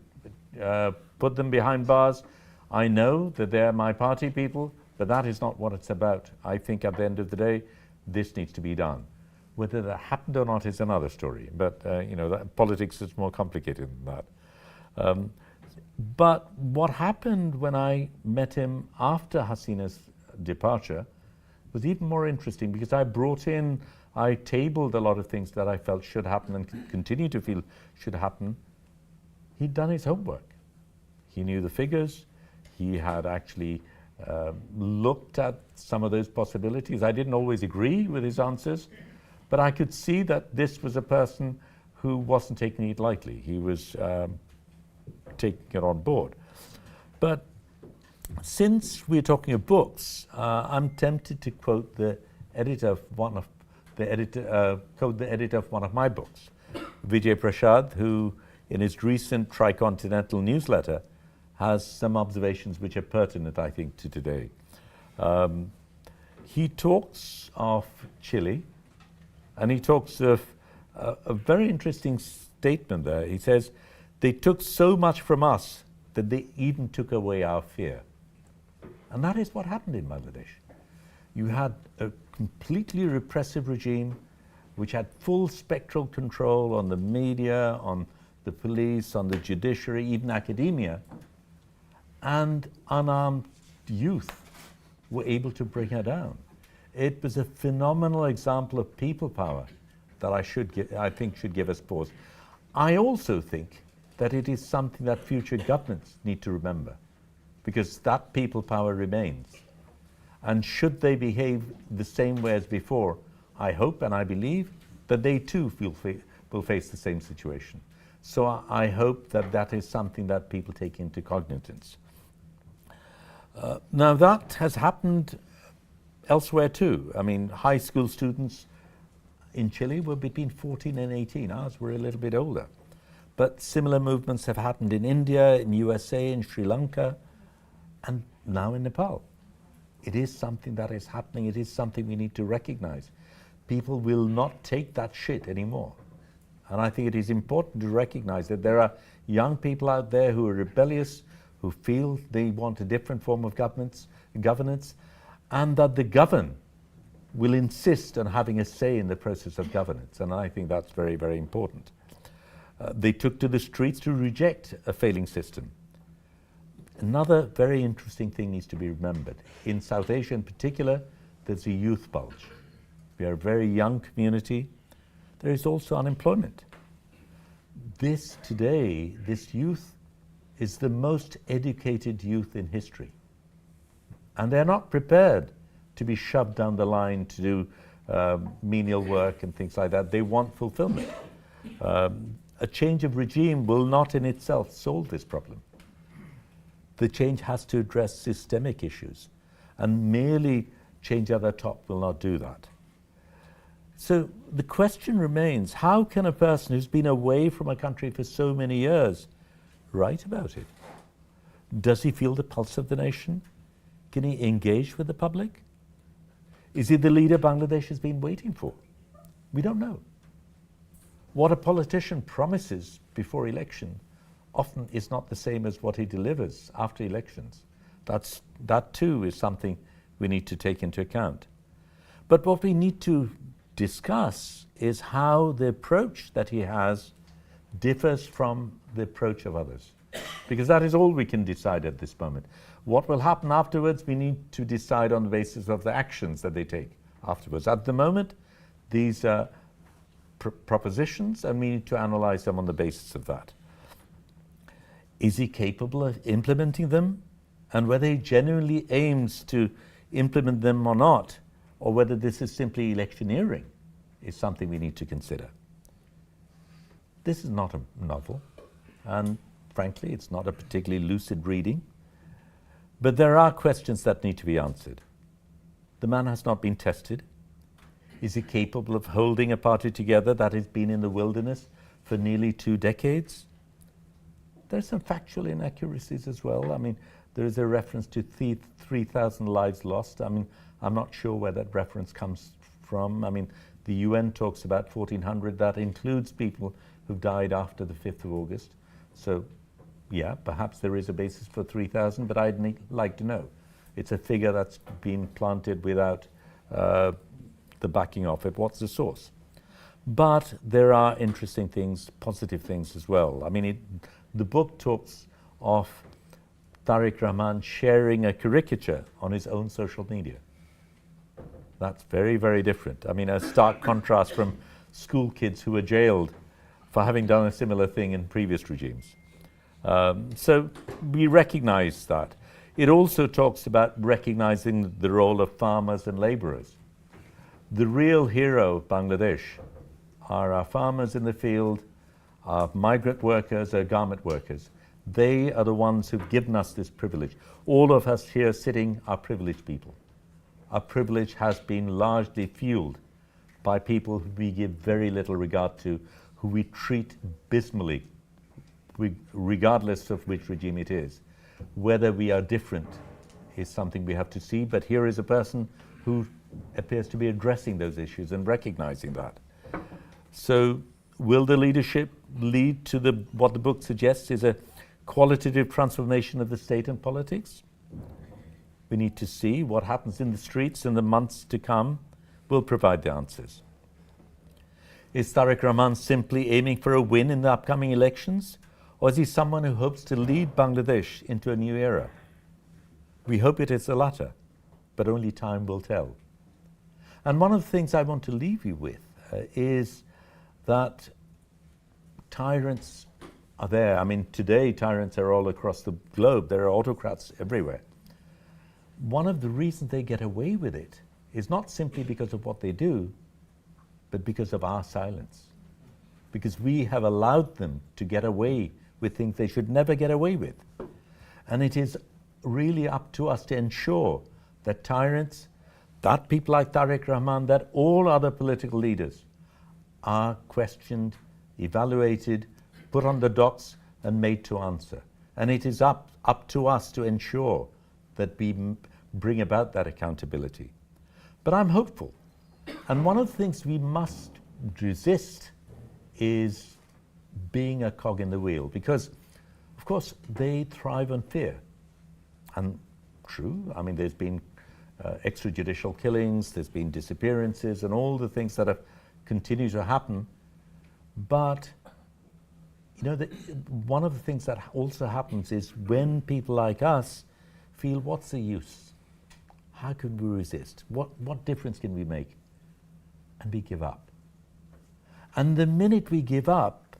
put them behind bars. I know that they're my party people, but that is not what it's about. I think at the end of the day, this needs to be done. Whether that happened or not is another story, but politics is more complicated than that. But what happened when I met him after Hasina's departure was even more interesting, because I tabled a lot of things that I felt should happen and continue to feel should happen. He'd done his homework. He knew the figures. He had actually looked at some of those possibilities. I didn't always agree with his answers, but I could see that this was a person who wasn't taking it lightly. He was taking it on board. But since we're talking of books, I'm tempted to quote the editor of one of my books, Vijay Prashad, who in his recent Tricontinental newsletter has some observations which are pertinent, I think, to today. He talks of Chile, and he talks of a very interesting statement there. He says, they took so much from us that they even took away our fear. And that is what happened in Bangladesh. You had a completely repressive regime which had full spectral control on the media, on the police, on the judiciary, even academia, and unarmed youth were able to bring her down. It was a phenomenal example of people power that I think should give us pause. I also think that it is something that future governments need to remember, because that people power remains. And should they behave the same way as before, I hope and I believe that they too will face the same situation. So I hope that that is something that people take into cognizance. Now that has happened elsewhere too. I mean, high school students in Chile were between 14 and 18. Ours were a little bit older. But similar movements have happened in India, in USA, in Sri Lanka, and now in Nepal. It is something that is happening. It is something we need to recognize. People will not take that shit anymore. And I think it is important to recognize that there are young people out there who are rebellious, who feel they want a different form of governance, and that the governed will insist on having a say in the process of governance. And I think that's very, very important. They took to the streets to reject a failing system. Another very interesting thing needs to be remembered. In South Asia in particular, there's a youth bulge. We are a very young community. There is also unemployment. This youth is the most educated youth in history. And they're not prepared to be shoved down the line to do menial work and things like that. They want fulfillment. A change of regime will not in itself solve this problem. The change has to address systemic issues, and merely change at the top will not do that. So the question remains, how can a person who's been away from a country for so many years write about it? Does he feel the pulse of the nation? Can he engage with the public? Is he the leader Bangladesh has been waiting for? We don't know. What a politician promises before election often is not the same as what he delivers after elections. That too is something we need to take into account. But what we need to discuss is how the approach that he has differs from the approach of others. Because that is all we can decide at this moment. What will happen afterwards, we need to decide on the basis of the actions that they take afterwards. At the moment, these are propositions, and we need to analyze them on the basis of that. Is he capable of implementing them? And whether he genuinely aims to implement them or not, or whether this is simply electioneering, is something we need to consider. This is not a novel, and frankly, it's not a particularly lucid reading, but there are questions that need to be answered. The man has not been tested. Is he capable of holding a party together that has been in the wilderness for nearly 2 decades? There are some factual inaccuracies as well. I mean, there is a reference to 3,000 lives lost. I mean, I'm not sure where that reference comes from. I mean, the UN talks about 1,400. That includes people who've died after the 5th of August. So, yeah, perhaps there is a basis for 3,000, but I'd like to know. It's a figure that's been planted without the backing of it. What's the source? But there are interesting things, positive things as well. I mean, the book talks of Tarique Rahman sharing a caricature on his own social media. That's very, very different. I mean, a stark contrast from school kids who were jailed for having done a similar thing in previous regimes. So we recognize that. It also talks about recognizing the role of farmers and laborers. The real hero of Bangladesh are our farmers in the field, our migrant workers, our garment workers. They are the ones who've given us this privilege. All of us here sitting are privileged people. Our privilege has been largely fueled by people who we give very little regard to, who we treat abysmally, regardless of which regime it is. Whether we are different is something we have to see, but here is a person who appears to be addressing those issues and recognizing that. So will the leadership lead to what the book suggests is a qualitative transformation of the state and politics? We need to see what happens in the streets in the months to come. Will provide the answers. Is Tarique Rahman simply aiming for a win in the upcoming elections? Or is he someone who hopes to lead Bangladesh into a new era? We hope it is the latter, but only time will tell. And one of the things I want to leave you with is that tyrants are there. I mean, today tyrants are all across the globe. There are autocrats everywhere. One of the reasons they get away with it is not simply because of what they do, but because of our silence. Because we have allowed them to get away with things they should never get away with. And it is really up to us to ensure that tyrants, that people like Tarique Rahman, that all other political leaders are questioned, evaluated, put on the docks and made to answer. And it is up to us to ensure that we bring about that accountability. But I'm hopeful. And one of the things we must resist is being a cog in the wheel, because, of course, they thrive on fear. And true, I mean, there's been extrajudicial killings, there's been disappearances, and all the things that have continued to happen. But, you know, one of the things that also happens is when people like us feel, what's the use? How can we resist? What difference can we make? And we give up. And the minute we give up,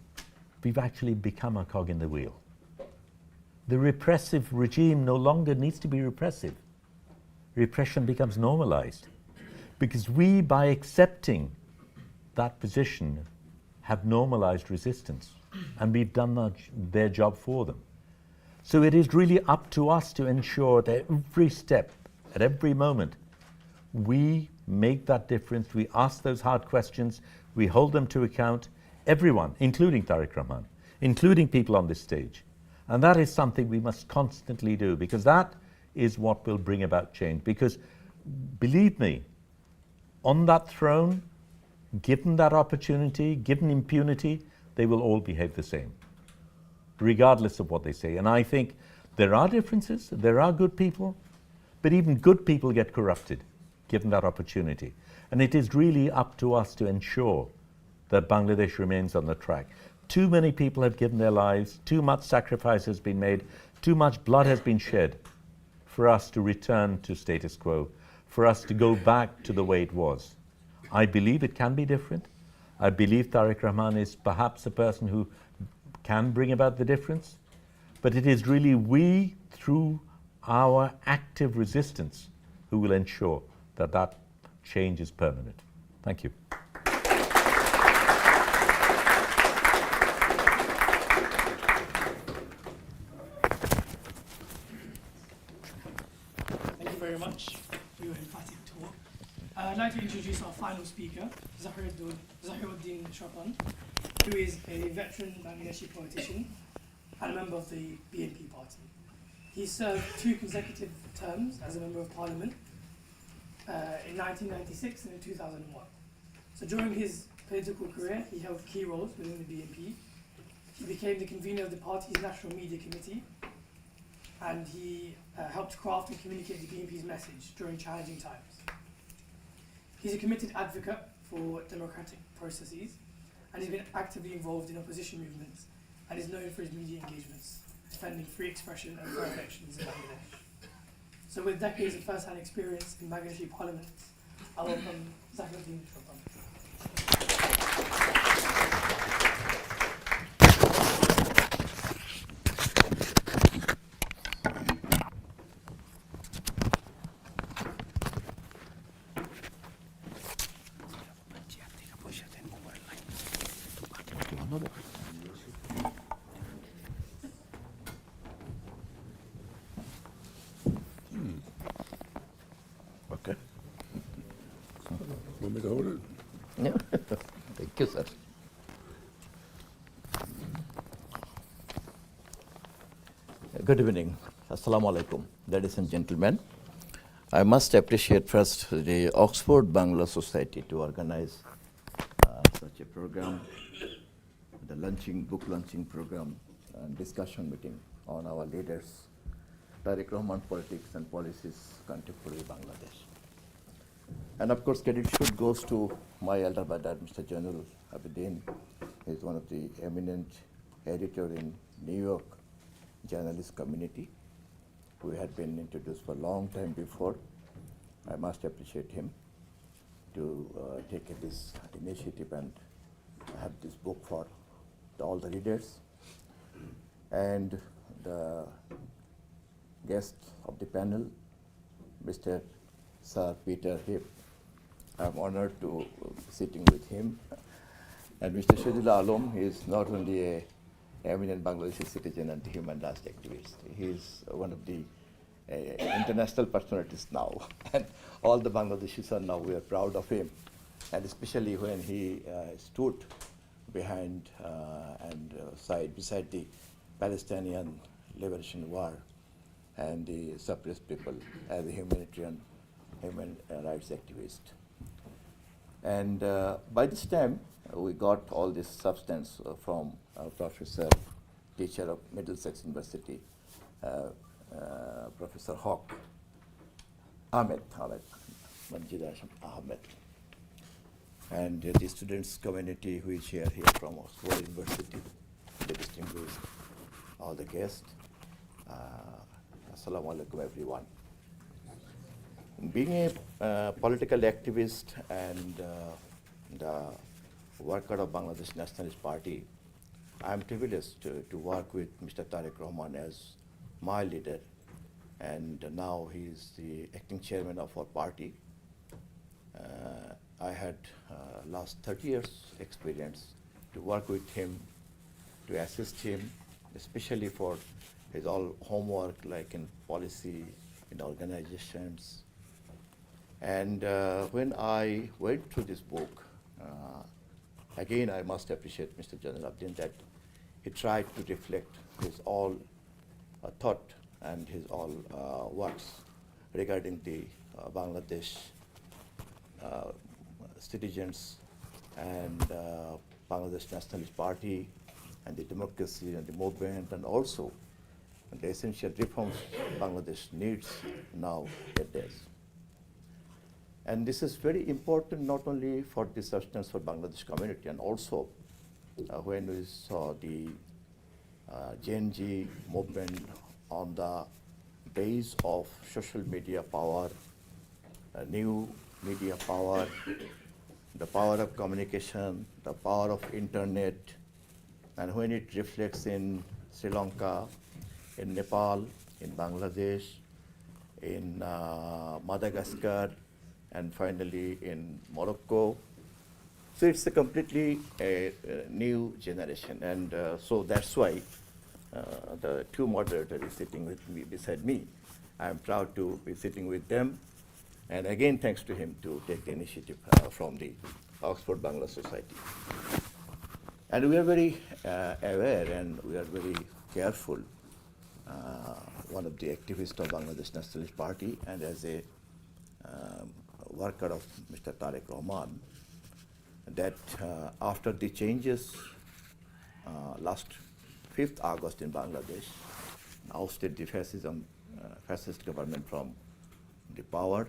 we've actually become a cog in the wheel. The repressive regime no longer needs to be repressive. Repression becomes normalized. Because we, by accepting that position, have normalized resistance, and we've done their job for them. So it is really up to us to ensure that every step, at every moment, we make that difference, we ask those hard questions, we hold them to account, everyone, including Tarique Rahman, including people on this stage. And that is something we must constantly do, because that is what will bring about change. Because believe me, on that throne, given that opportunity, given impunity, they will all behave the same, regardless of what they say. And I think there are differences, there are good people, but even good people get corrupted, given that opportunity. And it is really up to us to ensure that Bangladesh remains on the track. Too many people have given their lives, too much sacrifice has been made, too much blood has been shed for us to return to status quo, for us to go back to the way it was. I believe it can be different. I believe Tarique Rahman is perhaps a person who can bring about the difference, but it is really we, through our active resistance, who will ensure that that change is permanent. Thank you. Thank you very much for your emphatic talk. I'd like to introduce our final speaker, Zahiruddin Chopin, who is a veteran Bangladeshi politician and a member of the BNP party. He served 2 consecutive terms as a member of parliament in 1996 and in 2001. So during his political career, he held key roles within the BNP. He became the convener of the party's National Media Committee, and he helped craft and communicate the BNP's message during challenging times. He's a committed advocate for democratic processes, and he's been actively involved in opposition movements, and is known for his media engagements, defending free expression and fair elections in Bangladesh. So with decades of first-hand experience in Bangladeshi parliament, I welcome Zahiruddin Chopin. Okay. Want me to hold it? No. Thank you, sir. Good evening. Assalamu alaikum, ladies and gentlemen. I must appreciate first the Oxford Bangla Society to organize such a program, the book launching program and discussion meeting on our leaders, Tarique Rahman politics and policies, contemporary Bangladesh. And of course, credit should goes to my elder brother, Mr. General Abedin. He is one of the eminent editor in New York journalist community, who had been introduced for a long time before. I must appreciate him to take this initiative and have this book for all the readers. And the guest of the panel, Mr. Sir Peter Hip. I'm honored to sitting with him. And Mr. Shahidul Alam is not only a eminent Bangladeshi citizen and human rights activist. He is one of the international personalities now. And all the Bangladeshis are now, we are proud of him. And especially when he stood behind and beside the Palestinian Liberation War and the suppressed people as a human rights activist. And by this time, we got all this substance from a professor, teacher of Middlesex University, Professor Hawk, Ahmed, Manjid Ahmed. And the students community who is here from Oxford University, the distinguished, all the guests. Assalamu alaikum, everyone. Being a political activist and the worker of Bangladesh Nationalist Party, I am privileged to work with Mr. Tarique Rahman as my leader, and now he is the acting chairman of our party. I had last 30 years experience to work with him, to assist him, especially for his all homework, like in policy, in organizations. And when I went through this book, again, I must appreciate Mr. Jalaluddin that he tried to reflect his all thought and his all works regarding the Bangladesh citizens and Bangladesh Nationalist Party and the democracy and the movement, and also the essential reforms Bangladesh needs nowadays. And this is very important not only for the sustenance for Bangladesh community, and also when we saw the Gen Z movement on the base of social media power, new media power, the power of communication, the power of internet, and when it reflects in Sri Lanka, in Nepal, in Bangladesh, in Madagascar, and finally in Morocco. So it's a completely new generation, and so that's why the two moderators is sitting with me, beside me. I'm proud to be sitting with them, and again thanks to him to take the initiative from the Oxford Bangla Society. And we are very aware and we are very careful, one of the activists of Bangladesh Nationalist Party and as a worker of Mr. Tarique Rahman, that after the changes last 5th August in Bangladesh, ousted the fascist government from the power.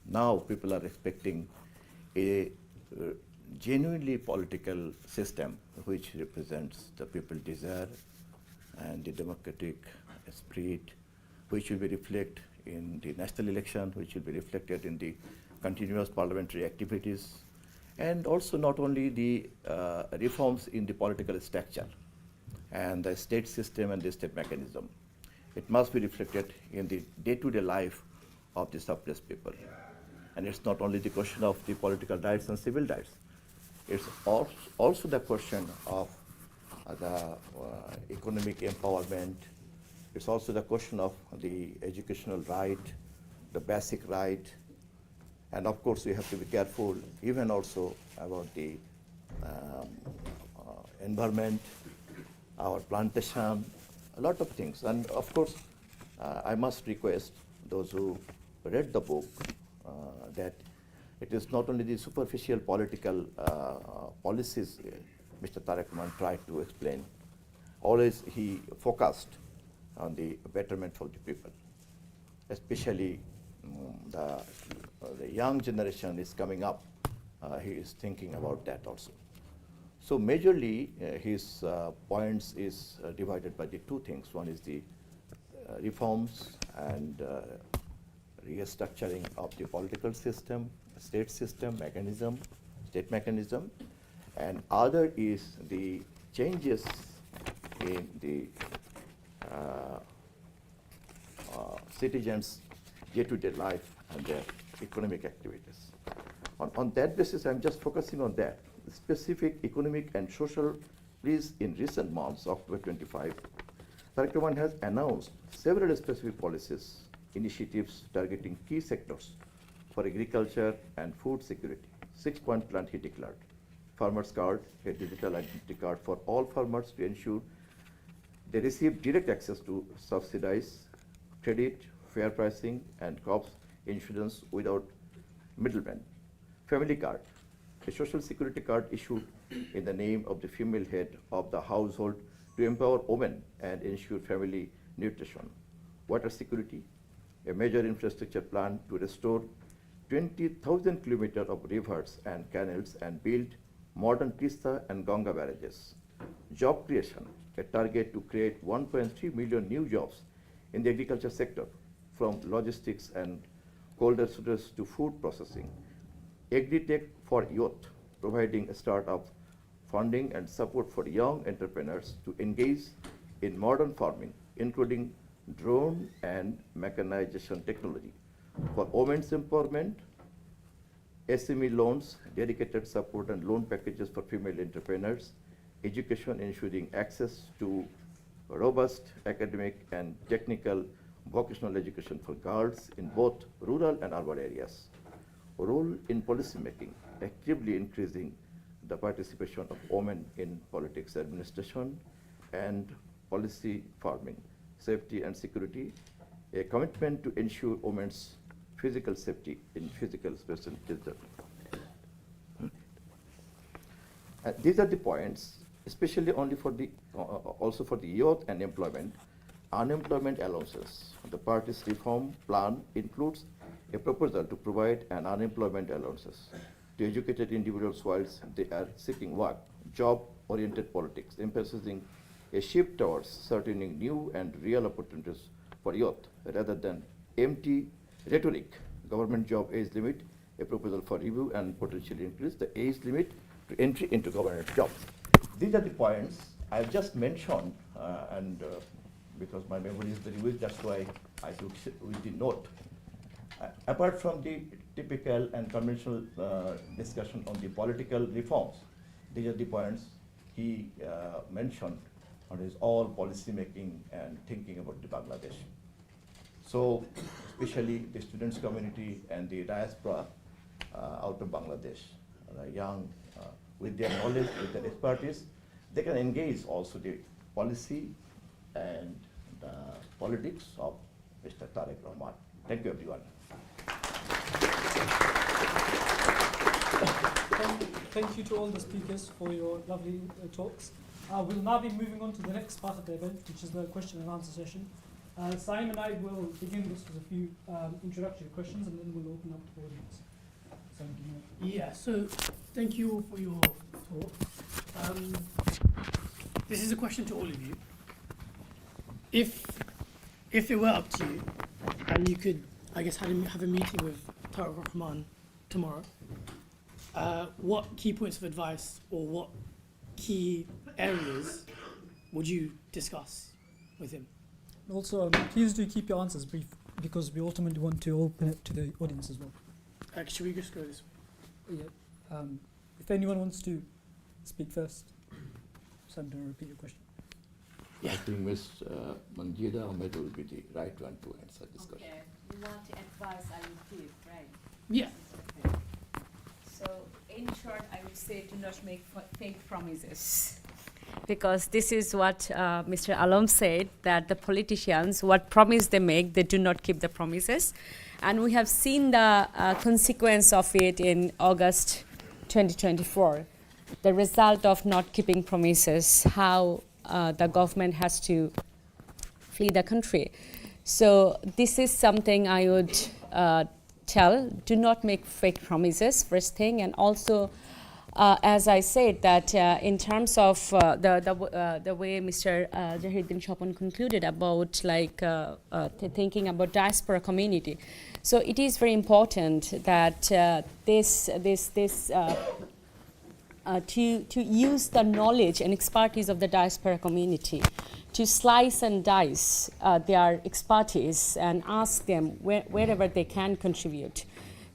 Now people are expecting a genuinely political system which represents the people's desire and the democratic spirit, which will be reflected in the national election, which will be reflected in the continuous parliamentary activities, and also not only the reforms in the political structure and the state system and the state mechanism. It must be reflected in the day-to-day life of the suppressed people. And it's not only the question of the political rights and civil rights. It's also the question of the economic empowerment. It's also the question of the educational right, the basic right, and of course we have to be careful even also about the environment, our plantation, a lot of things. And of course, I must request those who read the book that it is not only the superficial political policies Mr. Tarique Rahman tried to explain. Always he focused on the betterment for the people, especially the young generation is coming up. He is thinking about that also. So majorly his points is divided by the two things. One is the reforms and restructuring of the political system, state system, mechanism, state mechanism, and other is the changes in the citizens' day-to-day life and their economic activities. On that basis, I'm just focusing on that. Specific economic and social please in recent months, October 25, Tarique Rahman has announced several specific policies, initiatives targeting key sectors for agriculture and food security. 6-point plan he declared. Farmers card, a digital identity card for all farmers to ensure they receive direct access to subsidized credit, fair pricing, and crops insurance without middlemen. Family card, a social security card issued in the name of the female head of the household to empower women and ensure family nutrition. Water security, a major infrastructure plan to restore 20,000 kilometers of rivers and canals and build modern Tista and Ganga barrages. Job creation, a target to create 1.3 million new jobs in the agriculture sector, from logistics and cold storage to food processing. Agri-tech for youth, providing a startup funding and support for young entrepreneurs to engage in modern farming, including drone and mechanization technology. For women's empowerment, SME loans, dedicated support and loan packages for female entrepreneurs, education ensuring access to robust academic and technical vocational education for girls in both rural and urban areas. Role in policy making, actively increasing the participation of women in politics administration and policy forming, safety and security, a commitment to ensure women's physical safety in physical space and digital. These are the points, especially only for the, also for the youth and employment. Unemployment allowances. The party's reform plan includes a proposal to provide an unemployment allowances to educated individuals whilst they are seeking work, job-oriented politics, emphasizing a shift towards certain new and real opportunities for youth rather than empty rhetoric. Government job age limit, a proposal for review and potentially increase the age limit to entry into government jobs. These are the points I've just mentioned, because my memory is very weak, that's why I took with the note. Apart from the typical and conventional discussion on the political reforms, these are the points he mentioned on his all policy making and thinking about the Bangladesh. So, especially the students community and the diaspora out of Bangladesh, young, with their knowledge, with their expertise, they can engage also the policy and the politics of Mr. Tarique Rahman. Thank you, everyone. Thank you to all the speakers for your lovely talks. We'll now be moving on to the next part of the event, which is the question and answer session. Saim and I will begin this with a few introductory questions, and then we'll open up to the audience. Saim, do you know? Yeah, so thank you all for your talk. This is a question to all of you. If it were up to you, and you could, I guess, have a meeting with Tarique Rahman tomorrow, what key points of advice or what key areas would you discuss with him? Also, please do keep your answers brief, because we ultimately want to open it to the audience as well. Should we just go this way? Yeah. If anyone wants to speak first, Sam, do you want to repeat your question? I think Ms. Manjida Ahmed will be the right one to answer this question. Okay, you want advice I will give, right? Yeah. Okay. So, in short, I would say do not make fake promises. Because this is what Mr. Alam said, that the politicians, what promise they make, they do not keep the promises. And we have seen the consequence of it in August 2024. The result of not keeping promises, how the government has to flee the country. So this is something I would tell, do not make fake promises, first thing, and also as I said that in terms of the way Mr. Zahiruddin Chopon concluded about thinking about diaspora community, so it is very important that to use the knowledge and expertise of the diaspora community to slice and dice their expertise and ask them wherever they can contribute.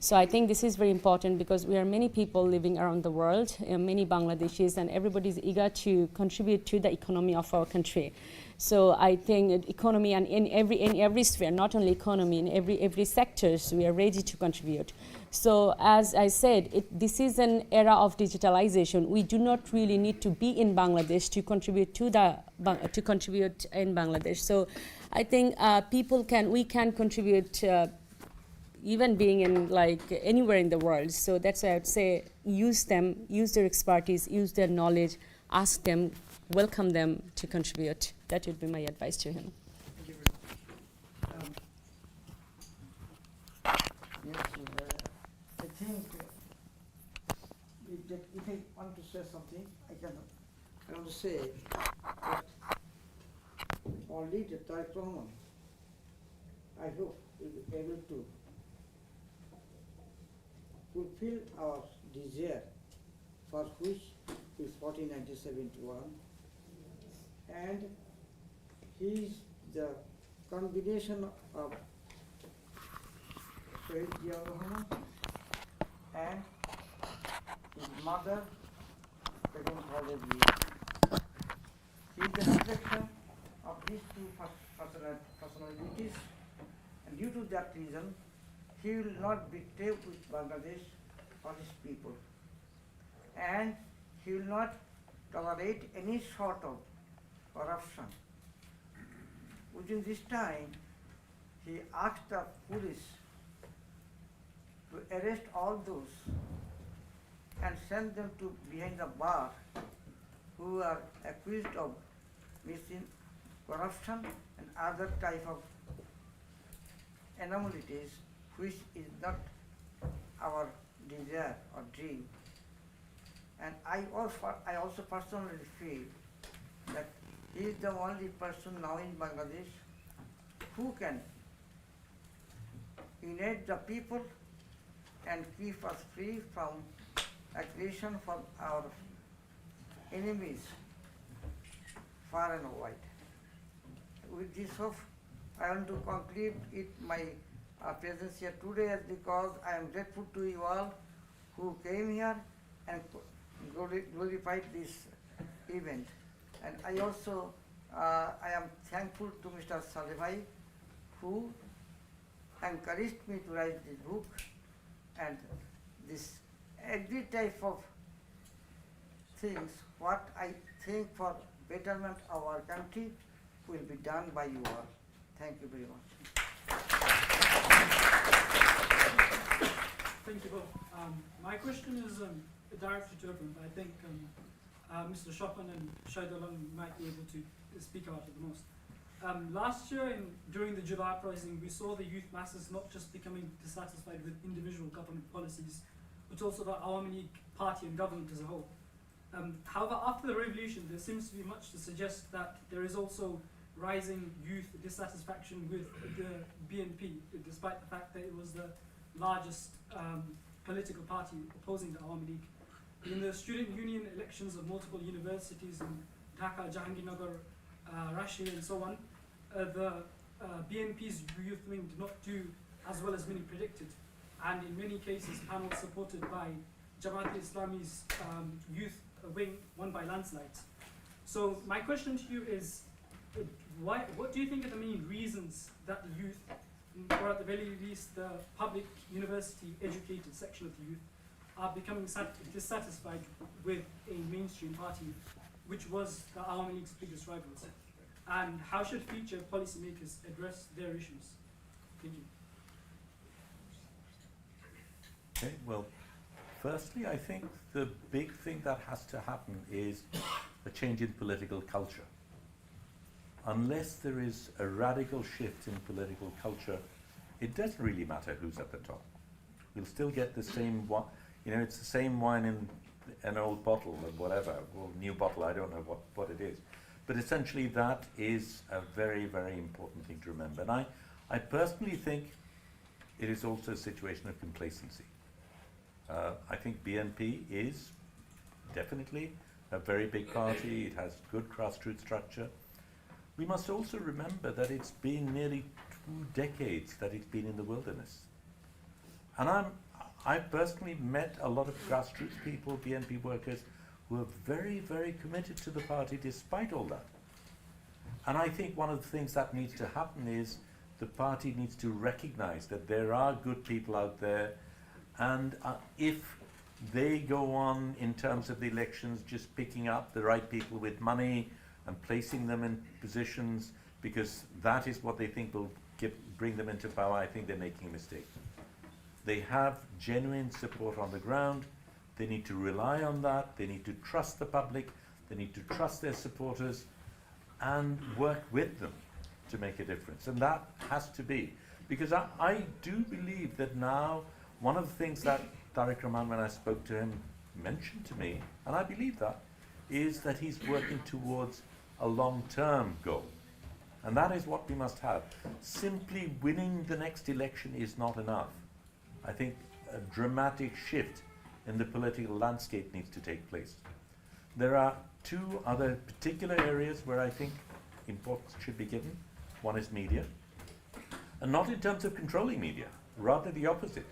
So I think this is very important because we are many people living around the world, many Bangladeshis, and everybody is eager to contribute to the economy of our country. So I think economy, and in every sphere, not only economy, in every sectors, we are ready to contribute. So as I said, this is an era of digitalization. We do not really need to be in Bangladesh to contribute to contribute in Bangladesh. So I think we can contribute. Even being in anywhere in the world. So that's why I would say use them, use their expertise, use their knowledge, ask them, welcome them to contribute. That would be my advice to him. Thank you very much. Yes, I think if I want to say something, I want to say that our leader, Tarique Rahman, I hope will be able to fulfill our desire for which is 1491, and he is the combination of Tarique Rahman and his mother, Begum Khaleda Zia. personalities, and due to that reason, he will not betray with Bangladesh or his people, and he will not tolerate any sort of corruption. Within this time, he asked the police to arrest all those and send them to behind the bar who are accused of corruption and other type of anomalies, which is not our desire or dream. And I also personally feel that he is the only person now in Bangladesh who can unite the people and keep us free from aggression from our enemies far and wide. With this hope, I want to conclude my presence here today because I am grateful to you all who came here and glorified this event. And I also I am thankful to Mr. Saleh who encouraged me to write this book, and this every type of things what I think for betterment of our country will be done by you all. Thank you very much. Thank you both. My question is directed to everyone, but I think Mr. Chopin and Shaidalan might be able to speak about it the most. Last year, during the July uprising, we saw the youth masses not just becoming dissatisfied with individual government policies, but also the Awami League party and government as a whole. However, after the revolution, there seems to be much to suggest that there is also rising youth dissatisfaction with the BNP, despite the fact that it was the largest political party opposing the Awami League. In the student union elections of multiple universities in Dhaka, Jahangirnagar, Rashi and so on, the BNP's youth wing did not do as well as many predicted, and in many cases panels supported by Jamaat-e-Islami's youth wing won by landslides. So my question to you is, what do you think are the main reasons that the youth, or at the very least the public university educated section of the youth, are becoming dissatisfied with a mainstream party, which was the Awami League's biggest rivals? And how should future policymakers address their issues? Thank you. Okay, well, firstly, I think the big thing that has to happen is a change in political culture. Unless there is a radical shift in political culture, it doesn't really matter who's at the top. We'll still get the same wine, it's the same wine in an old bottle or whatever, or new bottle, I don't know what it is. But essentially that is a very, very important thing to remember. And I personally think it is also a situation of complacency. I think BNP is definitely a very big party. It has good grassroots structure. We must also remember that it's been nearly 2 decades that it's been in the wilderness. And I've personally met a lot of grassroots people, BNP workers, who are very, very committed to the party despite all that. And I think one of the things that needs to happen is the party needs to recognize that there are good people out there, and if they go on in terms of the elections just picking up the right people with money and placing them in positions because that is what they think will bring them into power, I think they're making a mistake. They have genuine support on the ground. They need to rely on that. They need to trust the public. They need to trust their supporters and work with them to make a difference. And that has to be, because I do believe that now one of the things that Tarique Rahman, when I spoke to him, mentioned to me, and I believe that, is that he's working towards a long-term goal. And that is what we must have. Simply winning the next election is not enough. I think a dramatic shift in the political landscape needs to take place. There are 2 other particular areas where I think importance should be given. One is media, and not in terms of controlling media, rather the opposite.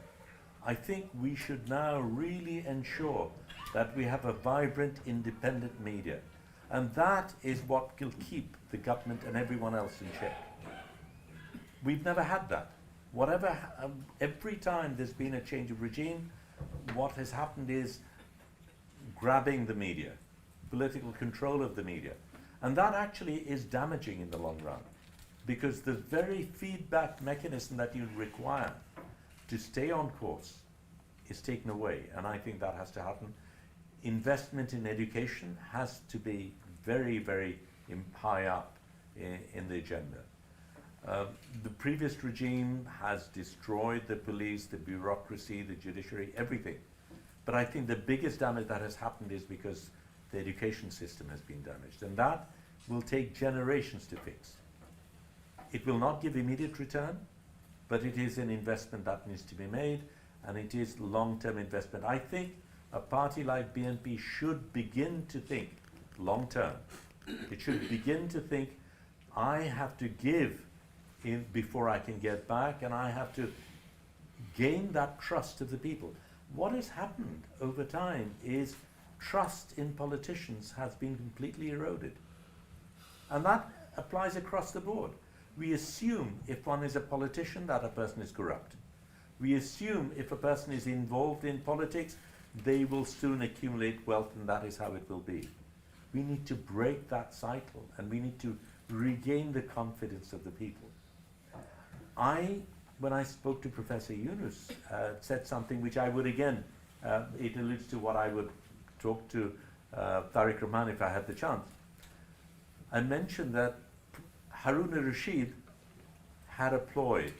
I think we should now really ensure that we have a vibrant, independent media. And that is what will keep the government and everyone else in check. We've never had that. Every time there's been a change of regime, what has happened is grabbing the media, political control of the media. And that actually is damaging in the long run, because the very feedback mechanism that you require to stay on course is taken away, and I think that has to happen. Investment in education has to be very, very high up in the agenda. The previous regime has destroyed the police, the bureaucracy, the judiciary, everything. But I think the biggest damage that has happened is because the education system has been damaged, and that will take generations to fix. It will not give immediate return, but it is an investment that needs to be made, and it is long-term investment. I think a party like BNP should begin to think long-term. It should begin to think, I have to give in before I can get back, and I have to gain that trust of the people. What has happened over time is trust in politicians has been completely eroded. And that applies across the board. We assume if one is a politician that a person is corrupt. We assume if a person is involved in politics, they will soon accumulate wealth, and that is how it will be. We need to break that cycle, and we need to regain the confidence of the people. When I spoke to Professor Yunus, said something which I would again, it alludes to what I would talk to Tarique Rahman if I had the chance. I mentioned that Harun al-Rashid had a ploy.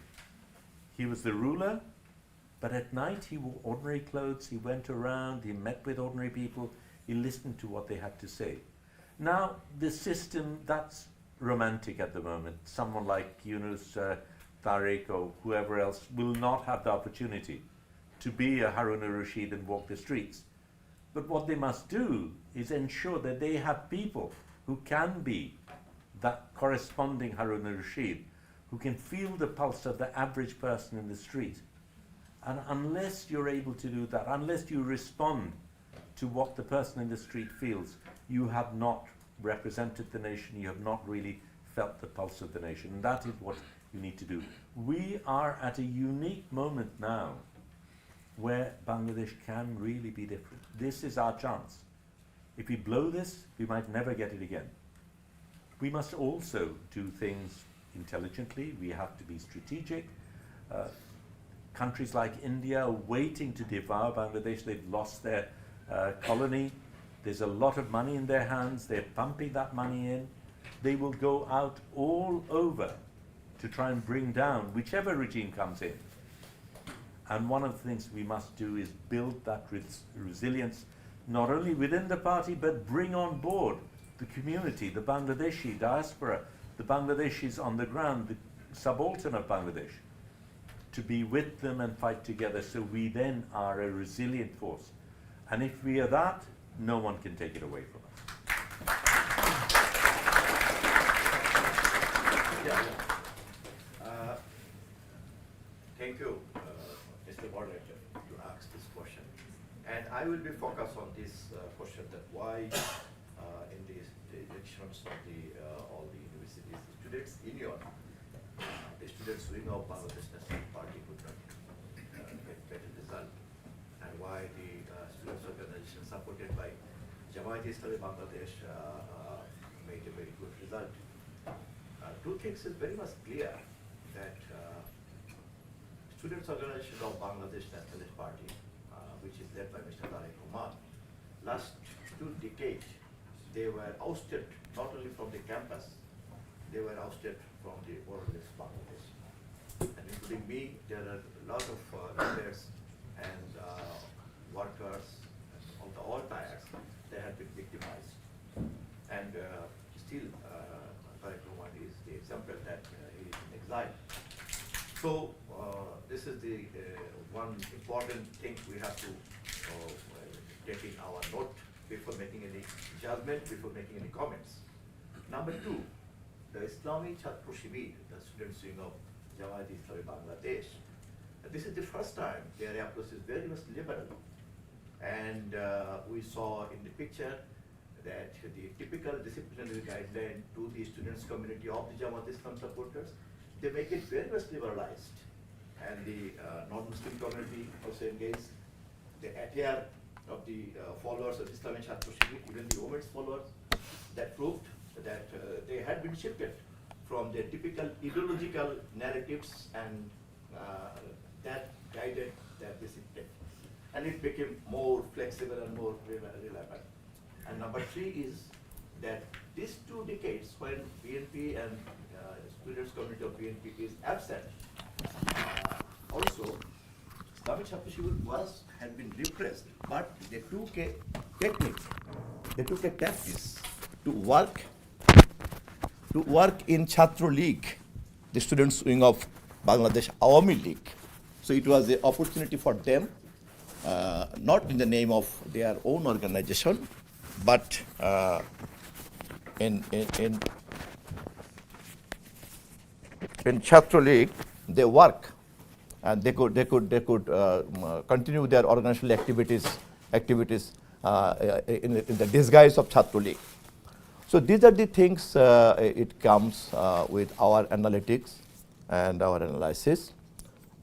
He was the ruler, but at night he wore ordinary clothes, he went around, he met with ordinary people, he listened to what they had to say. Now, the system, that's romantic at the moment. Someone like Yunus, Tariq, or whoever else will not have the opportunity to be a Harun al-Rashid and walk the streets. But what they must do is ensure that they have people who can be that corresponding Harun al-Rashid, who can feel the pulse of the average person in the street. And unless you're able to do that, unless you respond to what the person in the street feels, you have not represented the nation, you have not really felt the pulse of the nation. And that is what you need to do. We are at a unique moment now where Bangladesh can really be different. This is our chance. If we blow this, we might never get it again. We must also do things intelligently. We have to be strategic. Countries like India are waiting to devour Bangladesh. They've lost their colony. There's a lot of money in their hands. They're pumping that money in. They will go out all over to try and bring down whichever regime comes in. And one of the things we must do is build that resilience, not only within the party, but bring on board the community, the Bangladeshi diaspora, the Bangladeshis on the ground, the subaltern of Bangladesh, to be with them and fight together, so we then are a resilient force. And if we are that, no one can take it away from us. Thank you, Mr. Moderator, to ask this question. And I will be focused on this question that why in the elections of all the universities, students union, the students wing of Bangladesh National Party could not get better result, and why the students organization supported by Jamaat-e-Islami Bangladesh made a very good result. Two things is very much clear that students organization of Bangladesh Nationalist Party, which is led by Mr. Tarique Rahman, last 2 decades, they were ousted not only from the campus, they were ousted from the more or less Bangladesh. And including me, there are a lot of leaders and workers, and all tiers, they have been victimized. And still, Tarique Rahman is the example that he is in exile. So this is the one important thing we have to take in our note before making any judgment, before making any comments. Number 2, the Islami Chhatro Shibir, the students wing of Jamaat-e-Islami Bangladesh, this is the first time their approach is very much liberal. And we saw in the picture that the typical disciplinary guideline to the students community of the Jamaat Islam supporters, they make it very much liberalized. And the non-Muslim community also engaged. The attire of the followers of Islamic Chhatra Shibir, even the women's followers, that proved that they had been shifted from their typical ideological narratives, and that guided their discipline. And it became more flexible and more reliable. And number 3 is that these 2 decades when BNP and students community of BNP is absent, also Islamic Chhatra Shibir had been repressed, but they took a technique, they took a tactics to work in Chhatra League, the students wing of Bangladesh Awami League. So it was an opportunity for them, not in the name of their own organization, but in Chhatra League, they work, and they could continue their organizational activities in the disguise of Chhatra League. So these are the things it comes with our analytics and our analysis.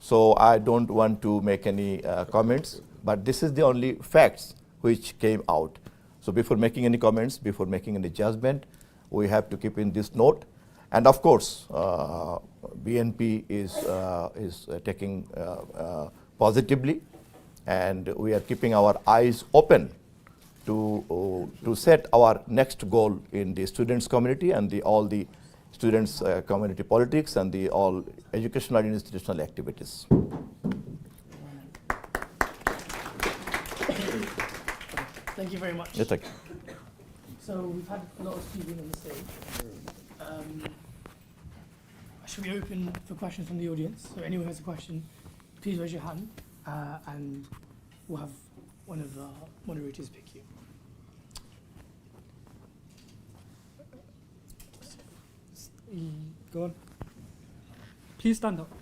So I don't want to make any comments, but this is the only facts which came out. So before making any comments, before making any judgment, we have to keep in this note. And of course, BNP is taking positively, and we are keeping our eyes open to set our next goal in the students community and all the students community politics and the all educational and institutional activities. Thank you very much. Yes, thank you. So we've had a lot of speaking on the stage. Should we open for questions from the audience? So anyone who has a question, please raise your hand, and we'll have one of the moderators pick you. Go on. Please stand up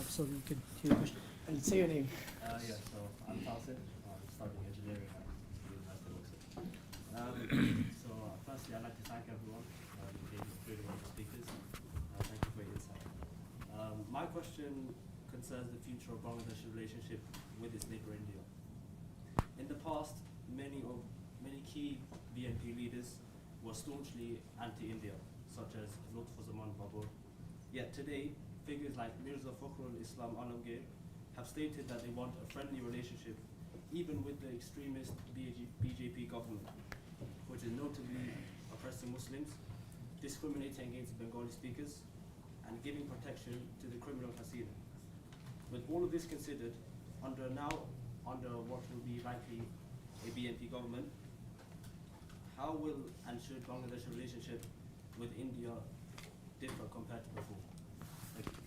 so we can hear the question. And say your name. Yeah, so I'm Tarique. I'm studying engineering at the University of Oxford. So firstly, I'd like to thank everyone, including all the speakers. Thank you for your insight. My question concerns the future of Bangladesh's relationship with its neighbor India. In the past, many key BNP leaders were staunchly anti-India, such as Lutfur Zaman Babur. Yet today, figures like Mirza Fakhrul Islam Alamgir have stated that they want a friendly relationship even with the extremist BJP government, which is notably oppressing Muslims, discriminating against Bengali speakers, and giving protection to the criminal casino. With all of this considered, under what will be likely a BNP government, how will and should Bangladesh's relationship with India differ compared to before? Thank you.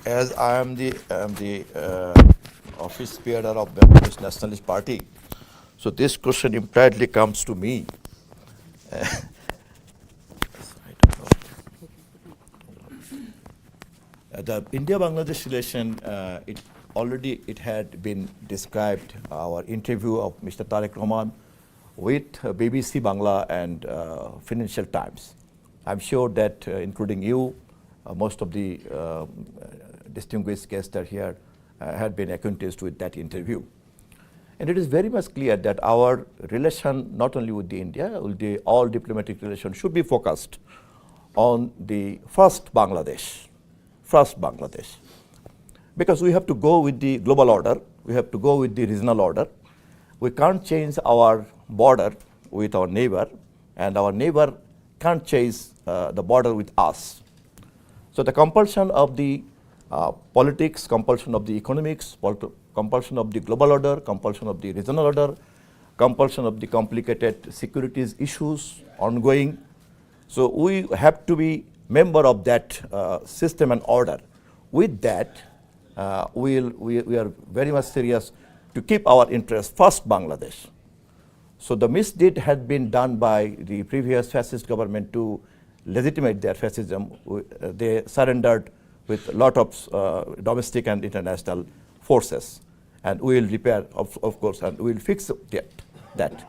As I am the office bearer of Bangladesh Nationalist Party, so this question impliedly comes to me. The India-Bangladesh relation, it had been described, our interview of Mr. Tarique Rahman with BBC Bangla and Financial Times. I'm sure that including you, most of the distinguished guests that are here had been acquainted with that interview. And it is very much clear that our relation, not only with the India, all diplomatic relations should be focused on the first Bangladesh. Because we have to go with the global order, we have to go with the regional order. We can't change our border with our neighbor, and our neighbor can't change the border with us. So the compulsion of the politics, compulsion of the economics, compulsion of the global order, compulsion of the regional order, compulsion of the complicated securities issues ongoing. So we have to be member of that system and order. With that, we are very much serious to keep our interest first Bangladesh. So the misdeed had been done by the previous fascist government to legitimate their fascism. They surrendered with a lot of domestic and international forces. And we will repair, of course, and we will fix that.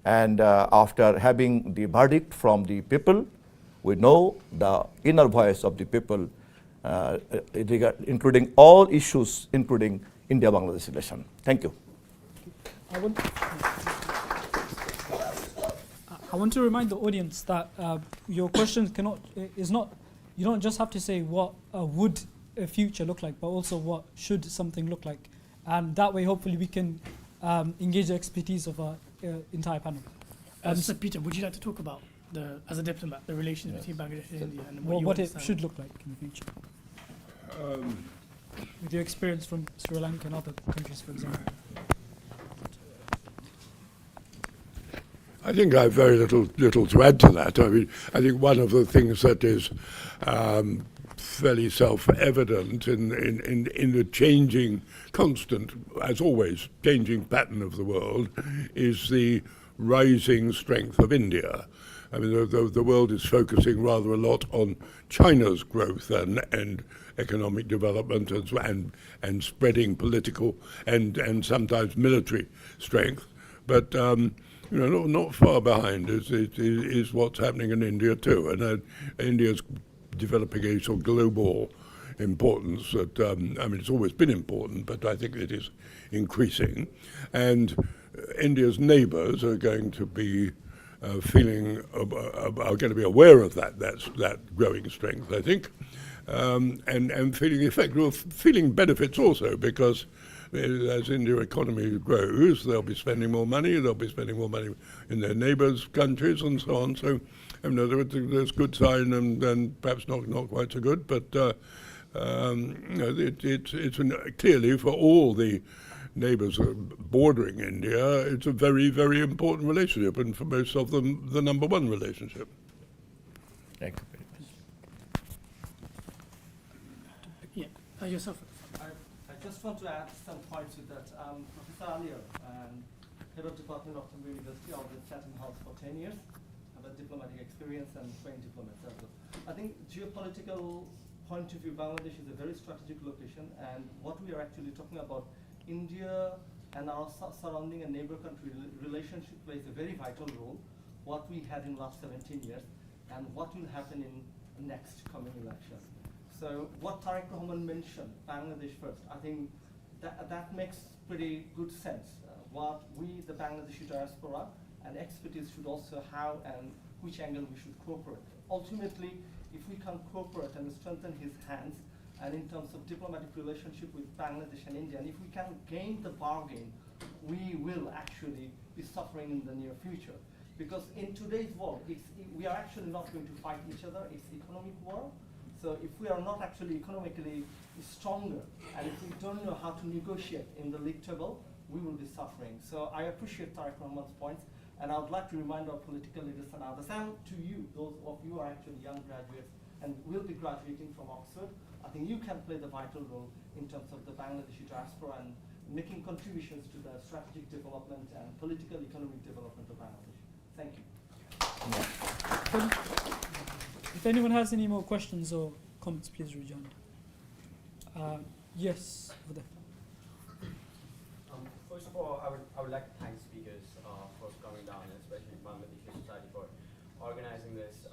And after having the verdict from the people, we know the inner voice of the people, including all issues, including India-Bangladesh relation. Thank you. I want to remind the audience that your question you don't just have to say what would a future look like, but also what should something look like. And that way, hopefully, we can engage the expertise of our entire panel. So Peter, would you like to talk about, as a diplomat, the relations between Bangladesh and India and what it should look like in the future? With your experience from Sri Lanka and other countries, for example. I think I have very little to add to that. I mean, I think one of the things that is fairly self-evident in the changing, constant, as always, changing pattern of the world is the rising strength of India. I mean, the world is focusing rather a lot on China's growth and economic development and spreading political and sometimes military strength. But not far behind is what's happening in India too, and India's developing a sort of global importance that I mean, it's always been important, but I think it is increasing, and India's neighbours are going to be are going to be aware of that growing strength, I think, and feeling the effect, feeling benefits also, because as Indian economy grows, they'll be spending more money. They'll be spending more money in their neighbours' countries and so on. So, there's good sign and perhaps not quite so good. But it's clearly for all the neighbours bordering India, it's a very, very important relationship, and for most of them, the number one relationship. Thank you very much. Yeah, yourself. I just want to add some points with that. Professor Alier, head of Department of the University, I was at Chatham House for 10 years, have a diplomatic experience and trained diplomats as well. I think geopolitical point of view, Bangladesh is a very strategic location, and what we are actually talking about, India and our surrounding and neighbor country relationship plays a very vital role, what we had in last 17 years, and what will happen in next coming election. So what Tarique Rahman mentioned, Bangladesh first, I think that makes pretty good sense. What we, the Bangladeshi diaspora, and expertise should also have, and which angle we should cooperate. Ultimately, if we can cooperate and strengthen his hands, and in terms of diplomatic relationship with Bangladesh and India, and if we can gain the bargain, we will actually be suffering in the near future. Because in today's world, we are actually not going to fight each other, it's economic war. So if we are not actually economically stronger, and if we don't know how to negotiate in the league table, we will be suffering. So I appreciate Tarique Rahman's points, and I would like to remind our political leaders and others, and to you, those of you who are actually young graduates and will be graduating from Oxford, I think you can play the vital role in terms of the Bangladeshi diaspora and making contributions to the strategic development and political economic development of Bangladesh. Thank you. If anyone has any more questions or comments, please raise your hand. Yes, over there. First of all, I would like to thank speakers for coming down, and especially Bangladeshi Society for organizing this.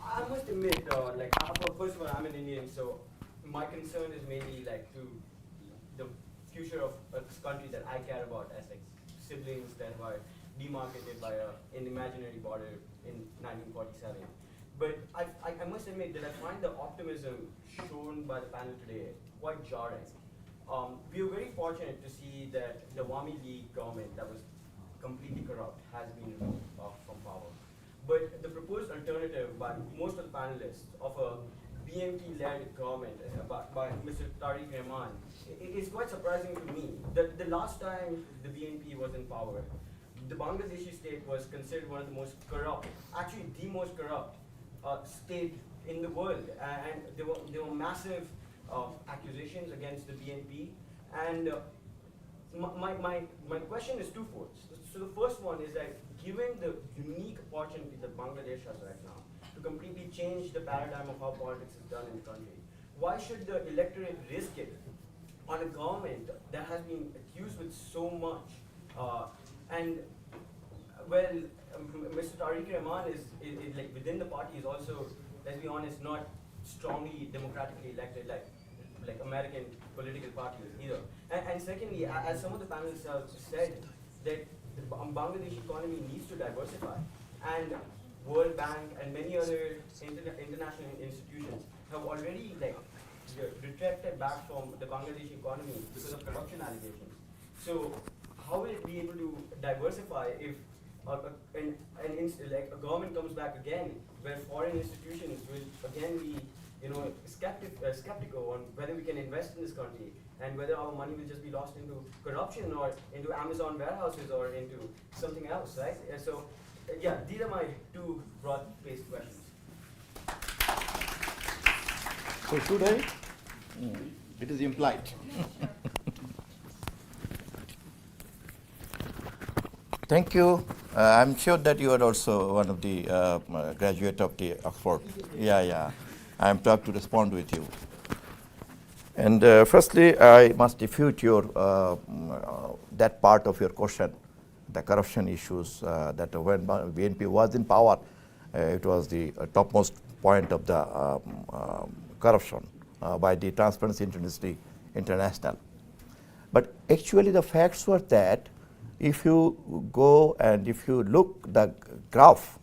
I must admit, first of all, I'm an Indian, so my concern is mainly to the future of a country that I care about as siblings that were demarcated by an imaginary border in 1947. But I must admit that I find the optimism shown by the panel today quite jarring. We were very fortunate to see that the Awami League government that was completely corrupt has been removed from power. But the proposed alternative by most of the panelists of a BNP-led government by Mr. Tarique Rahman is quite surprising to me. The last time the BNP was in power, the Bangladeshi state was considered one of the most corrupt, actually the most corrupt state in the world, and there were massive accusations against the BNP. And my question is twofold. So the first one is that given the unique opportunity that Bangladesh has right now to completely change the paradigm of how politics is done in the country, why should the electorate risk it on a government that has been accused with so much? And well, Mr. Tarique Rahman is like within the party is also, let's be honest, not strongly democratically elected like American political parties either. And secondly, as some of the panelists have said, that the Bangladesh economy needs to diversify, and World Bank and many other international institutions have already retracted back from the Bangladesh economy because of corruption allegations. So how will it be able to diversify if a government comes back again, where foreign institutions will again be skeptical on whether we can invest in this country and whether our money will just be lost into corruption or into Amazon warehouses or into something else, right? So yeah, these are my two broad-based questions. So should I? It is implied. Thank you. I'm sure that you are also one of the graduate of the Oxford. Yeah. I am proud to respond with you. And firstly, I must refute your that part of your question, the corruption issues. That when BNP was in power, it was the topmost point of the corruption by the Transparency International. But actually, the facts were that if you go and if you look the graph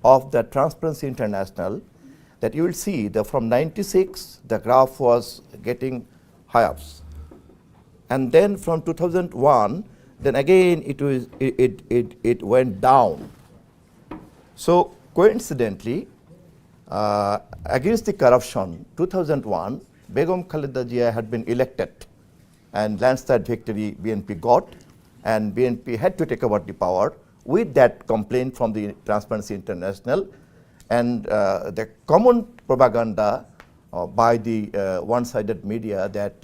of the Transparency International, that you will see that from 96 the graph was getting high ups, and then from 2001, then again it went down. So coincidentally, against the corruption, 2001, Begum Khaleda Zia had been elected, and landslide victory BNP got, and BNP had to take over the power with that complaint from the Transparency International, and the common propaganda by the one-sided media that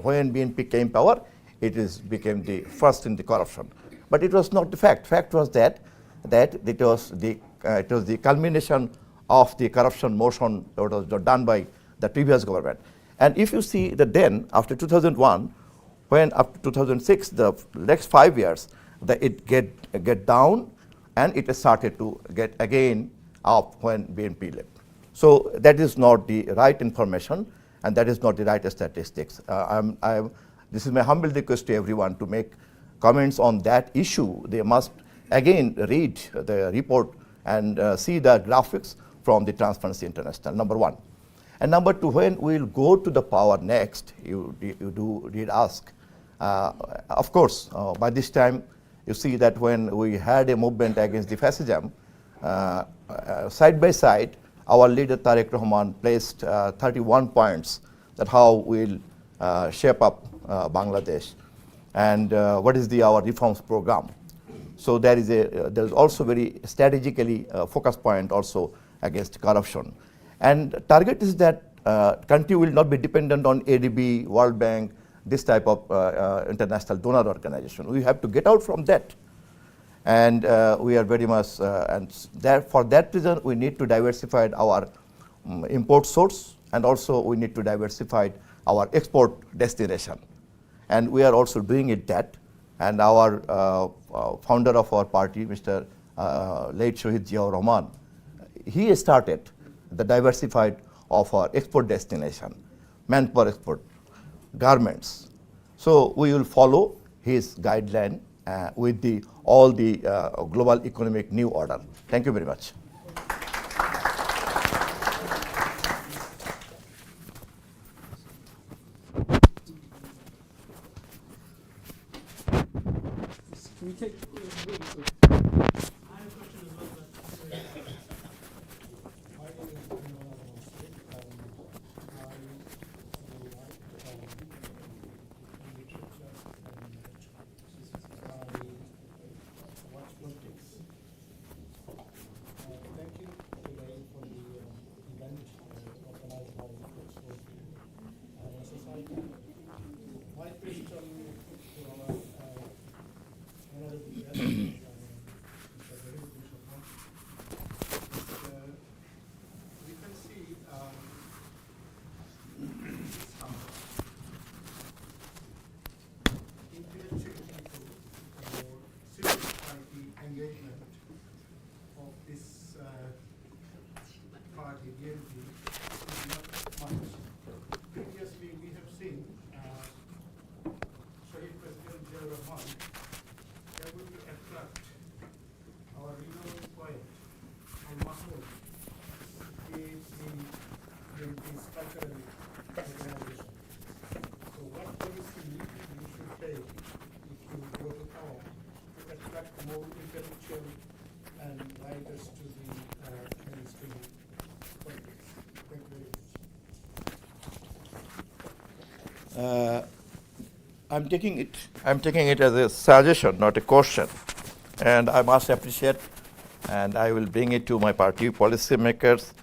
when BNP came power, became the first in the corruption. But it was not the fact. Fact was that it was the culmination of the corruption motion that was done by the previous government. And if you see that then, after 2001, when up to 2006, the next 5 years, it get down, and it started to get again up when BNP left. So that is not the right information, and that is not the right statistics. This is my humble request to everyone to make comments on that issue. They must again read the report and see the graphics from the Transparency International, number one. And number two, when we will go to the power next, you did ask. Of course, by this time, you see that when we had a movement against the fascism, side by side, our leader Tarique Rahman placed 31 points that how we'll shape up Bangladesh, and what is our reforms program. So there is also very strategically focused point also against corruption. And target is that country will not be dependent on ADB, World Bank, this type of international donor organization. We have to get out from that. And we are very much, for that reason, we need to diversify our import source, and also we need to diversify our export destination. And we are also doing it that. And our founder of our party, Mr. Late Shahid Ziaur Rahman, he started the diversified of our export destination, manpower export, garments. So we will follow his guideline with all the global economic new order. Thank you very much. Can we take? I'm taking it as a suggestion, not a question, and I must appreciate, and I will bring it to my party policy makers,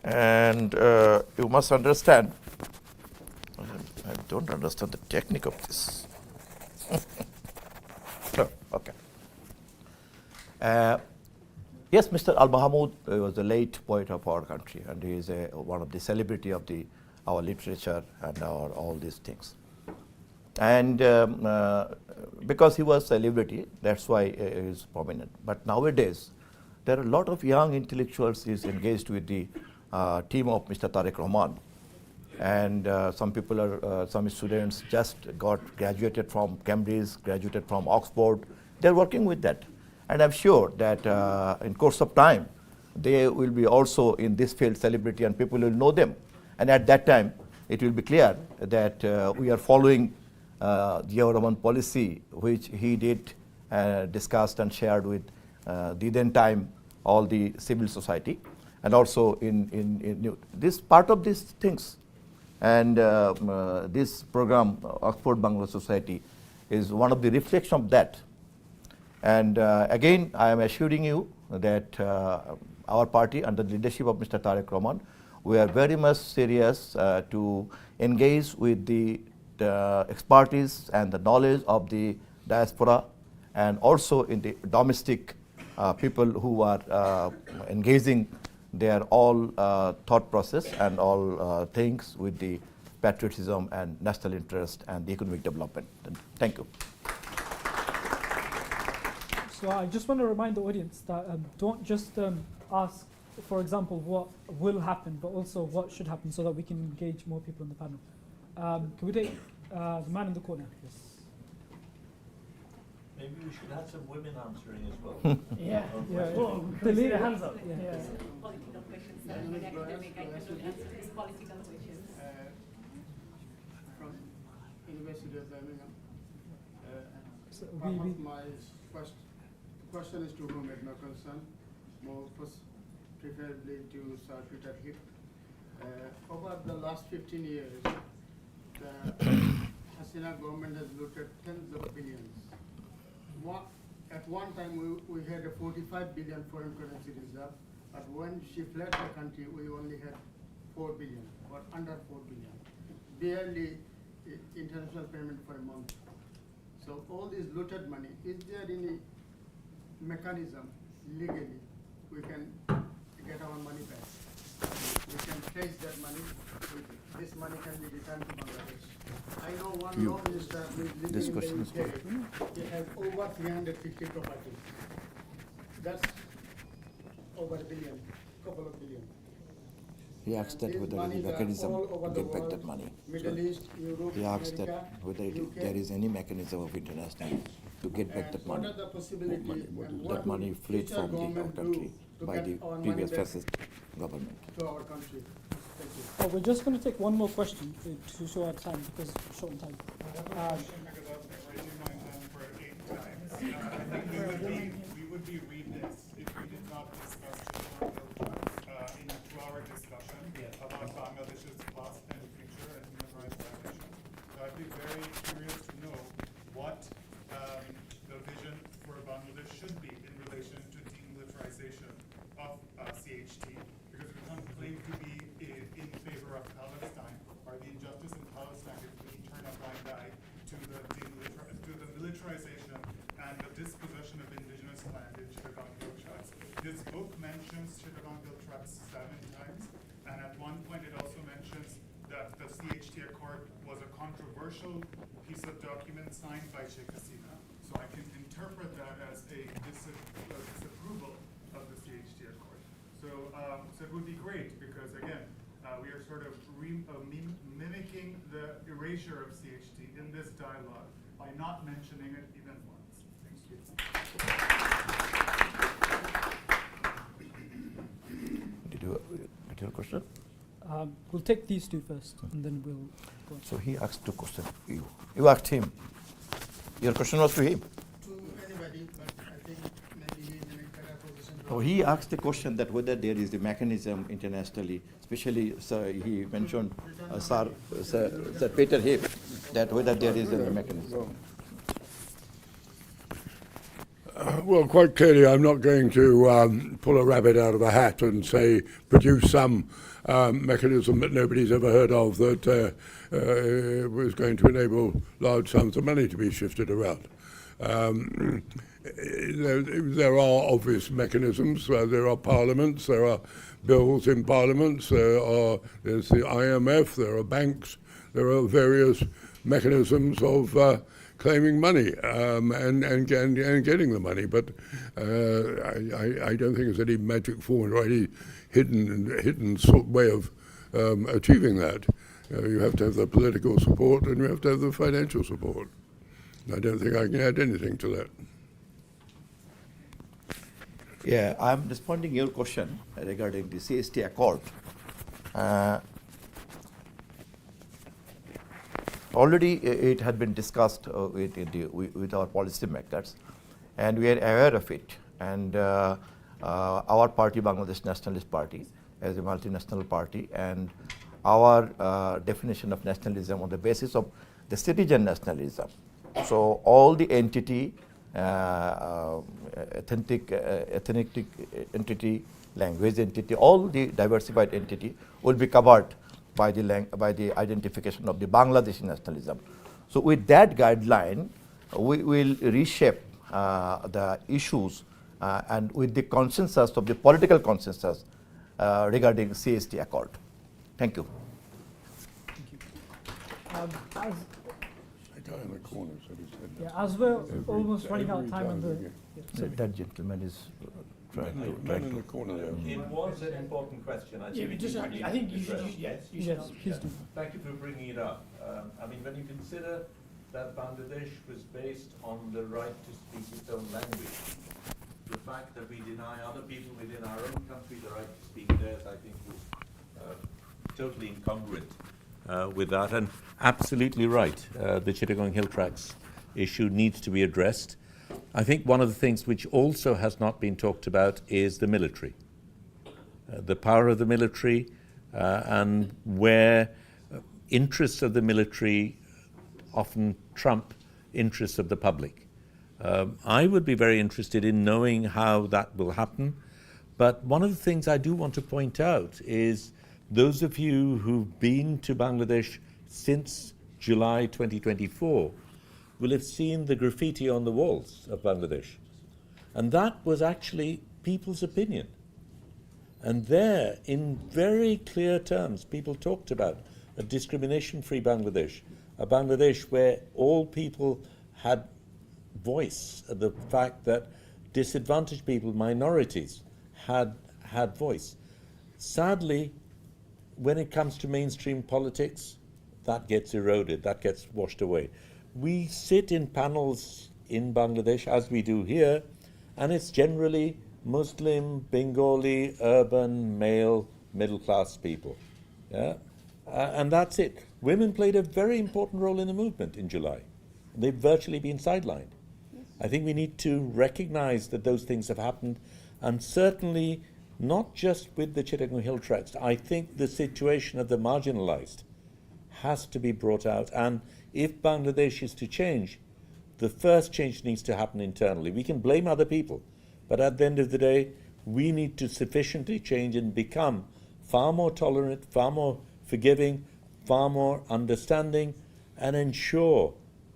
and you must understand. I don't understand the technique of this. So, okay. Yes, Mr. Al Mahmoud was the late poet of our country, and he is one of the celebrity of our literature and all these things. And because he was a celebrity, that's why he is prominent. But nowadays, there are a lot of young intellectuals who is engaged with the team of Mr. Tarique Rahman. And some students just graduated from Cambridge, graduated from Oxford. They're working with that. And I'm sure that in course of time, they will be also in this field celebrity and people will know them. And at that time, it will be clear that we are following the Rahman policy, which he did discussed and shared with the then time all the civil society, and also in this part of these things. And this program, Oxford Bangla Society, is one of the reflections of that. And again, I am assuring you that our party, under the leadership of Mr. Tarique Rahman, we are very much serious to engage with the expertise and the knowledge of the diaspora, and also in the domestic people who are engaging their all thought process and all things with the patriotism and national interest and the economic development. Thank you. So I just want to remind the audience that don't just ask, for example, what will happen, but also what should happen, so that we can engage more people in the panel. Can we take the man in the corner? Yes. Maybe we should have some women answering as well. Yeah. Yeah. Can we see the hands up? Yeah. Political questions, not even academic. I cannot answer these political questions. From University of Birmingham. So My question is to whom it may concern, preferably to Sir Peter Heath. Over the last 15 years, the Hasina government has looted tens of billions. At one time, we had a 45 billion foreign currency reserve, but when she fled the country, we only had 4 billion, or under 4 billion. Barely international payment for a month. So all this looted money, is there any mechanism legally we can get our money back? We can trace that money. This money can be returned to Bangladesh. I know one law minister who is living in the UK. He has over 350 properties. That's over a billion, couple of billion. He asked that whether there is a mechanism to get back that money. Middle East, Europe, He asked America, that whether there is any mechanism of international to get back that money. What are the possibilities? That money fled from our country by the previous fascist government. To our country. Thank you. Oh, we're just going to take one more question to show our time, because we're short on time. We would be remiss if we did not discuss in a 2-hour discussion about Bangladesh's past and future and human rights violations. So I'd be very curious to know what the vision for Bangladesh should be in relation to demilitarization of CHT, because we can't claim to be in favor of Palestine or the injustice in Palestine if we turn a blind eye to the militarization and the dispossession of indigenous land in Chittagong Hill Tracts. This book mentions Chittagong Hill Tracts 7 times, and at one point it also mentions that the CHT Accord was a controversial piece of document signed by Sheikh Hasina. So I can interpret that as a disapproval of the CHT Accord. So it would be great, because again, we are sort of mimicking the erasure of CHT in this dialogue by not mentioning it even once. Thank you. Did you get your question? We'll take these two first, and then we'll go on. So he asked 2 questions. You asked him. Your question was to him. To anybody, but I think maybe he's in a better position. Oh, he asked the question that whether there is a mechanism internationally, especially he mentioned Sir Peter Heath. that whether there is a mechanism. Well, quite clearly, I'm not going to pull a rabbit out of a hat and say produce some mechanism that nobody's ever heard of that was going to enable large sums of money to be shifted around. There are obvious mechanisms. There are parliaments. There are bills in parliaments. There's the IMF. There are banks. There are various mechanisms of claiming money and getting the money, but I don't think there's any magic formula or any hidden sort way of achieving that. You have to have the political support and you have to have the financial support. I don't think I can add anything to that. Yeah, I'm responding your question regarding the CST Accord. Already it had been discussed with our policymakers, and we are aware of it. And our party, Bangladesh Nationalist Party, as a multinational party, and our definition of nationalism on the basis of the citizen nationalism. So all the entity, ethnic entity, language entity, all the diversified entity will be covered by the identification of the Bangladeshi nationalism. So with that guideline, we will reshape the issues and with the consensus of the political consensus regarding CST Accord. Thank you. The guy in the corner said he said Yeah, as we're almost running out of time on the. That gentleman is trying man in the corner there. It was an important question. I think, I think you should, yes, you should. Yes, please do. Thank you for bringing it up. I mean, when you consider that Bangladesh was based on the right to speak its own language, the fact that we deny other people within our own country the right to speak theirs, I think, was totally incongruent with that. And absolutely right, the Chittagong Hill Tracts issue needs to be addressed. I think one of the things which also has not been talked about is the military. The power of the military and where interests of the military often trump interests of the public. I would be very interested in knowing how that will happen. But one of the things I do want to point out is those of you who've been to Bangladesh since July 2024 will have seen the graffiti on the walls of Bangladesh. And that was actually people's opinion. And there, in very clear terms, people talked about a discrimination-free Bangladesh, a Bangladesh where all people had voice, the fact that disadvantaged people, minorities, had voice. Sadly, when it comes to mainstream politics, that gets eroded, that gets washed away. We sit in panels in Bangladesh, as we do here, and it's generally Muslim, Bengali, urban, male, middle-class people. Yeah? And that's it. Women played a very important role in the movement in July. They've virtually been sidelined. I think we need to recognize that those things have happened, and certainly not just with the Chittagong Hill Tracts. I think the situation of the marginalized has to be brought out, and if Bangladesh is to change, the first change needs to happen internally. We can blame other people, but at the end of the day, we need to sufficiently change and become far more tolerant, far more forgiving, far more understanding, and ensure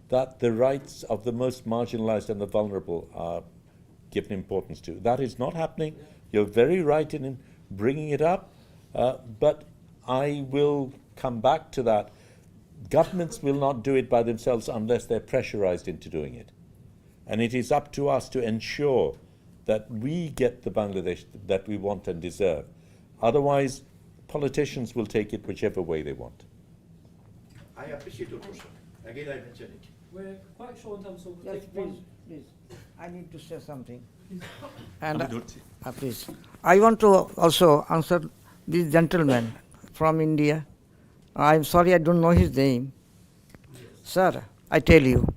that the rights of the most marginalized and the vulnerable are given importance to. That is not happening. You're very right in bringing it up, but I will come back to that. Governments will not do it by themselves unless they're pressurized into doing it. And it is up to us to ensure that we get the Bangladesh that we want and deserve. Otherwise, politicians will take it whichever way they want. I appreciate your question. Again, I mentioned it. We're quite short in terms of. Yes, please. I need to say something. And please, I want to also answer this gentleman from India. I'm sorry, I don't know his name. Sir, I tell you,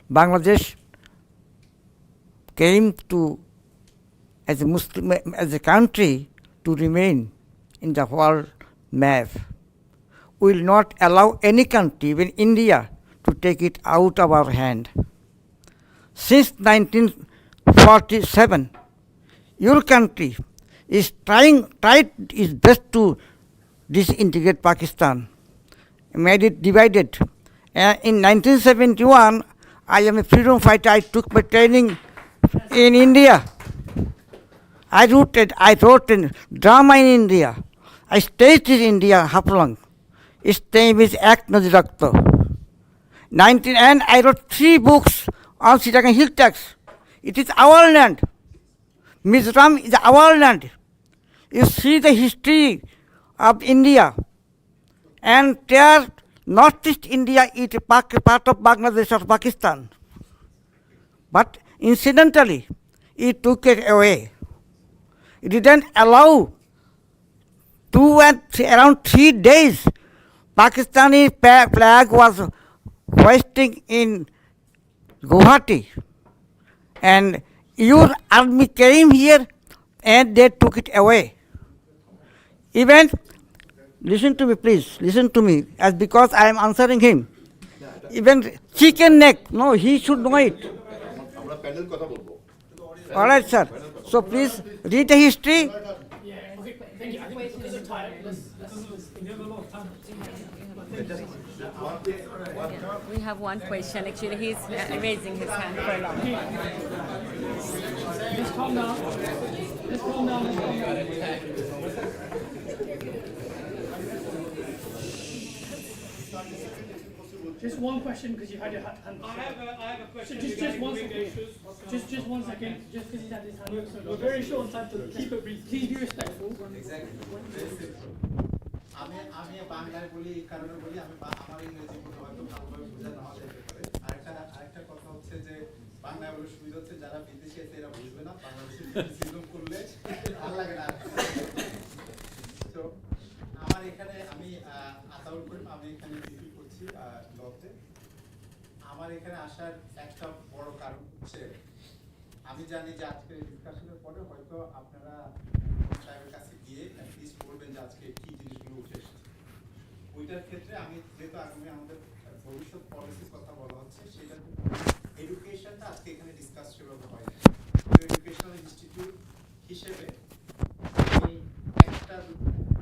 Bangladesh came to as a Muslim, as a country, to remain in the world map. will not allow any country, even India, to take it out of our hand. Since 1947, your country is tried its best to disintegrate Pakistan, made it divided. In 1971, I am a freedom fighter. I took my training in India. I wrote a drama in India. I staged in India, Haplang. Its name is Act Nazirakto. And I wrote 3 books on Sri Lankan hill tax. It is our land. Mizoram is our land. You see the history of India. And there, Northeast India is a part of Bangladesh or Pakistan. But incidentally, it took it away. It didn't allow around 3 days, Pakistani flag was hoisting in Guwahati. And your army came here and they took it away. Even, listen to me please, listen to me, as because I am answering him. Even chicken neck, no, he should know it. All right, sir. So please read the history. Yeah, okay, thank you. I think because of time, let's We have a lot of time. We have one question. Actually, he's raising his hand for a long time. Let's calm down. Let's calm down. Just one question because you had your hand. I have a question. Just one second. Just 1 second. Just because he's had his hand. We're very short on time to keep it brief. Please be respectful. আমি বাংলায় বলি এই কারণে বলি আমি আমার ইংরেজি হয়তো ভালোভাবে বোঝানো না যেতে পারে আরেকটা কথা হচ্ছে যে বাংলায় বলে সুবিধা হচ্ছে যারা বিদেশে আছে এরা বুঝবে না বাংলাদেশে সিজম করলে ভালো লাগে না তো আমার এখানে আমি আতাউল করিম আমি এখানে ডিগ্রি করছি লতে আমার এখানে আসার একটা বড় কারণ হচ্ছে আমি জানি যে আজকের ডিসকাশনের পরে হয়তো আপনারা সাহেবের কাছে গিয়ে অ্যাটলিস্ট বলবেন যে আজকে কি জিনিসগুলো উঠে এসেছে ওইটার ক্ষেত্রে আমি যেহেতু আগামী আমাদের ভবিষ্যৎ পলিসির কথা বলা হচ্ছে সেটা এডুকেশনটা আজকে এখানে ডিসকাস সেভাবে হয় না তো এডুকেশনাল ইনস্টিটিউট হিসেবে আমি একটা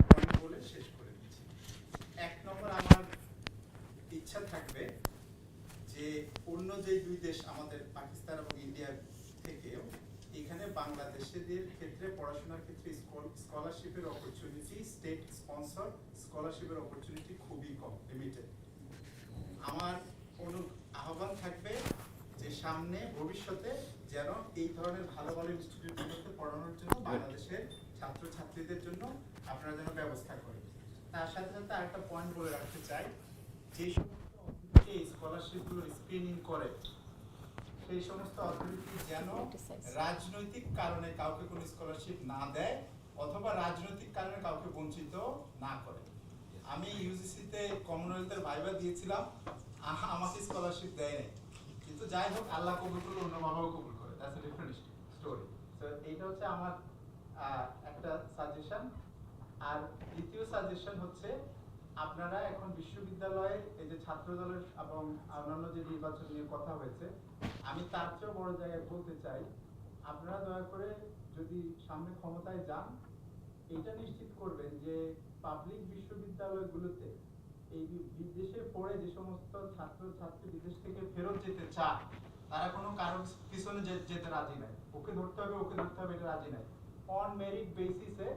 পয়েন্ট বলে শেষ করে দিচ্ছি 1 নম্বর আমার ইচ্ছা থাকবে যে অন্য যে 2 দেশ আমাদের পাকিস্তান এবং ইন্ডিয়া থেকেও এখানে বাংলাদেশিদের ক্ষেত্রে পড়াশোনার ক্ষেত্রে স্কলারশিপের অপরচুনিটি স্টেট স্পন্সর স্কলারশিপের অপরচুনিটি খুবই কম লিমিটেড আমার আহ্বান থাকবে যে সামনে ভবিষ্যতে যেন এই ধরনের ভালো ভালো ইনস্টিটিউটগুলোতে পড়ানোর জন্য বাংলাদেশের ছাত্রছাত্রীদের জন্য আপনারা যেন ব্যবস্থা করেন তার সাথে সাথে আরেকটা পয়েন্ট বলে রাখতে চাই যে সমস্ত অথরিটি এই স্কলারশিপগুলো স্ক্রিনিং করে সেই সমস্ত অথরিটি যেন রাজনৈতিক কারণে কাউকে কোনো স্কলারশিপ না দেয় অথবা রাজনৈতিক কারণে কাউকে বঞ্চিত না করে আমি ইউজিসিতে কমনওয়েলথের ভাইবা দিয়েছিলাম আমাকে স্কলারশিপ দেয় নাই কিন্তু যাই হোক আল্লাহ কবুল করলে অন্য বাবাও কবুল করে that's a different story so এইটা হচ্ছে আমার একটা সাজেশন আর দ্বিতীয় সাজেশন হচ্ছে আপনারা এখন বিশ্ববিদ্যালয়ে এই যে ছাত্র দলের এবং অন্যান্য যে নির্বাচন নিয়ে কথা হয়েছে আমি তার চেয়েও বড় জায়গায় বলতে চাই আপনারা দয়া করে যদি সামনে ক্ষমতায় যান এটা নিশ্চিত করবেন যে পাবলিক বিশ্ববিদ্যালয়গুলোতে এই বিদেশে পড়ে যে সমস্ত ছাত্রছাত্রী বিদেশ থেকে ফেরত যেতে চায় তারা কোনো কারণ পিছনে যেতে রাজি নাই ওকে ধরতে হবে এটা রাজি নাই অন মেরিট বেসিসে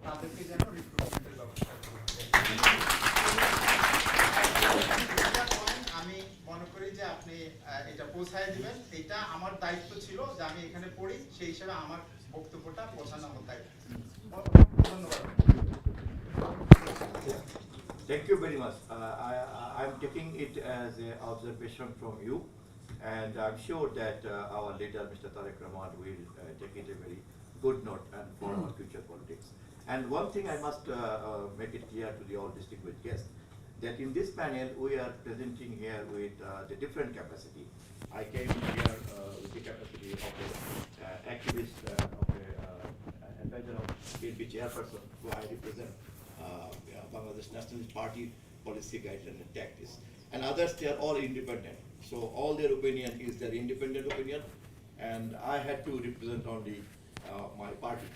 তাদেরকে যেন রিক্রুটমেন্টের ব্যবস্থা করা আমি মনে করি যে আপনি এটা পৌঁছায় দিবেন এটা আমার দায়িত্ব ছিল যে আমি এখানে পড়ি সেই হিসেবে আমার বক্তব্যটা পৌঁছানো আমার দায়িত্ব ধন্যবাদ Thank you very much. I'm taking it as an observation from you, and I'm sure that our leader, Mr. Tarique Rahman, will take it a very good note and for our future politics. And one thing I must make it clear to the all distinguished guests, that in this panel we are presenting here with the different capacity. I came here with the capacity of an activist, of an advisor of PNP chairperson, who I represent Bangladesh Nationalist Party policy guidelines and tactics. And others, they are all independent. So all their opinion is their independent opinion, and I had to represent only my party.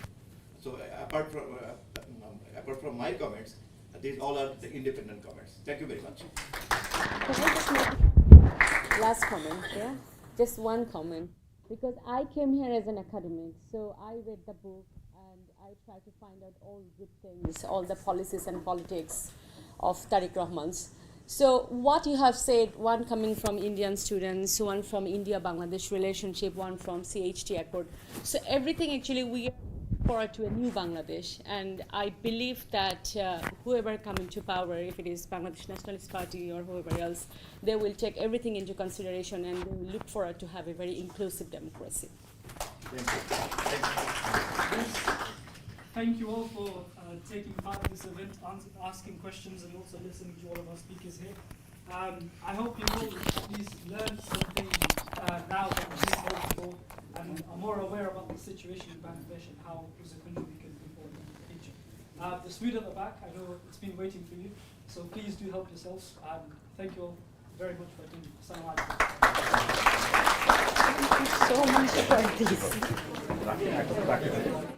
So apart from my comments, these all are the independent comments. Thank you very much. Can I just make last comment, yeah? Just one comment. Because I came here as an academic, so I read the book and I tried to find out all good things, all the policies and politics of Tarique Rahman's. So what you have said, one coming from Indian students, one from India-Bangladesh relationship, one from CHT Accord. So everything actually we are forward to a new Bangladesh, and I believe that whoever come into power, if it is Bangladesh Nationalist Party or whoever else, they will take everything into consideration and they will look forward to have a very inclusive democracy. Thank you all for taking part in this event, asking questions and also listening to all of our speakers here. I hope you will at least learn something now that we didn't know before and are more aware about the situation in Bangladesh and how as a country we can move forward in the future. The food at the back, I know it's been waiting for you, so please do help yourselves. Thank you all very much for attending. Assalamu alaikum. Thank you so much for this.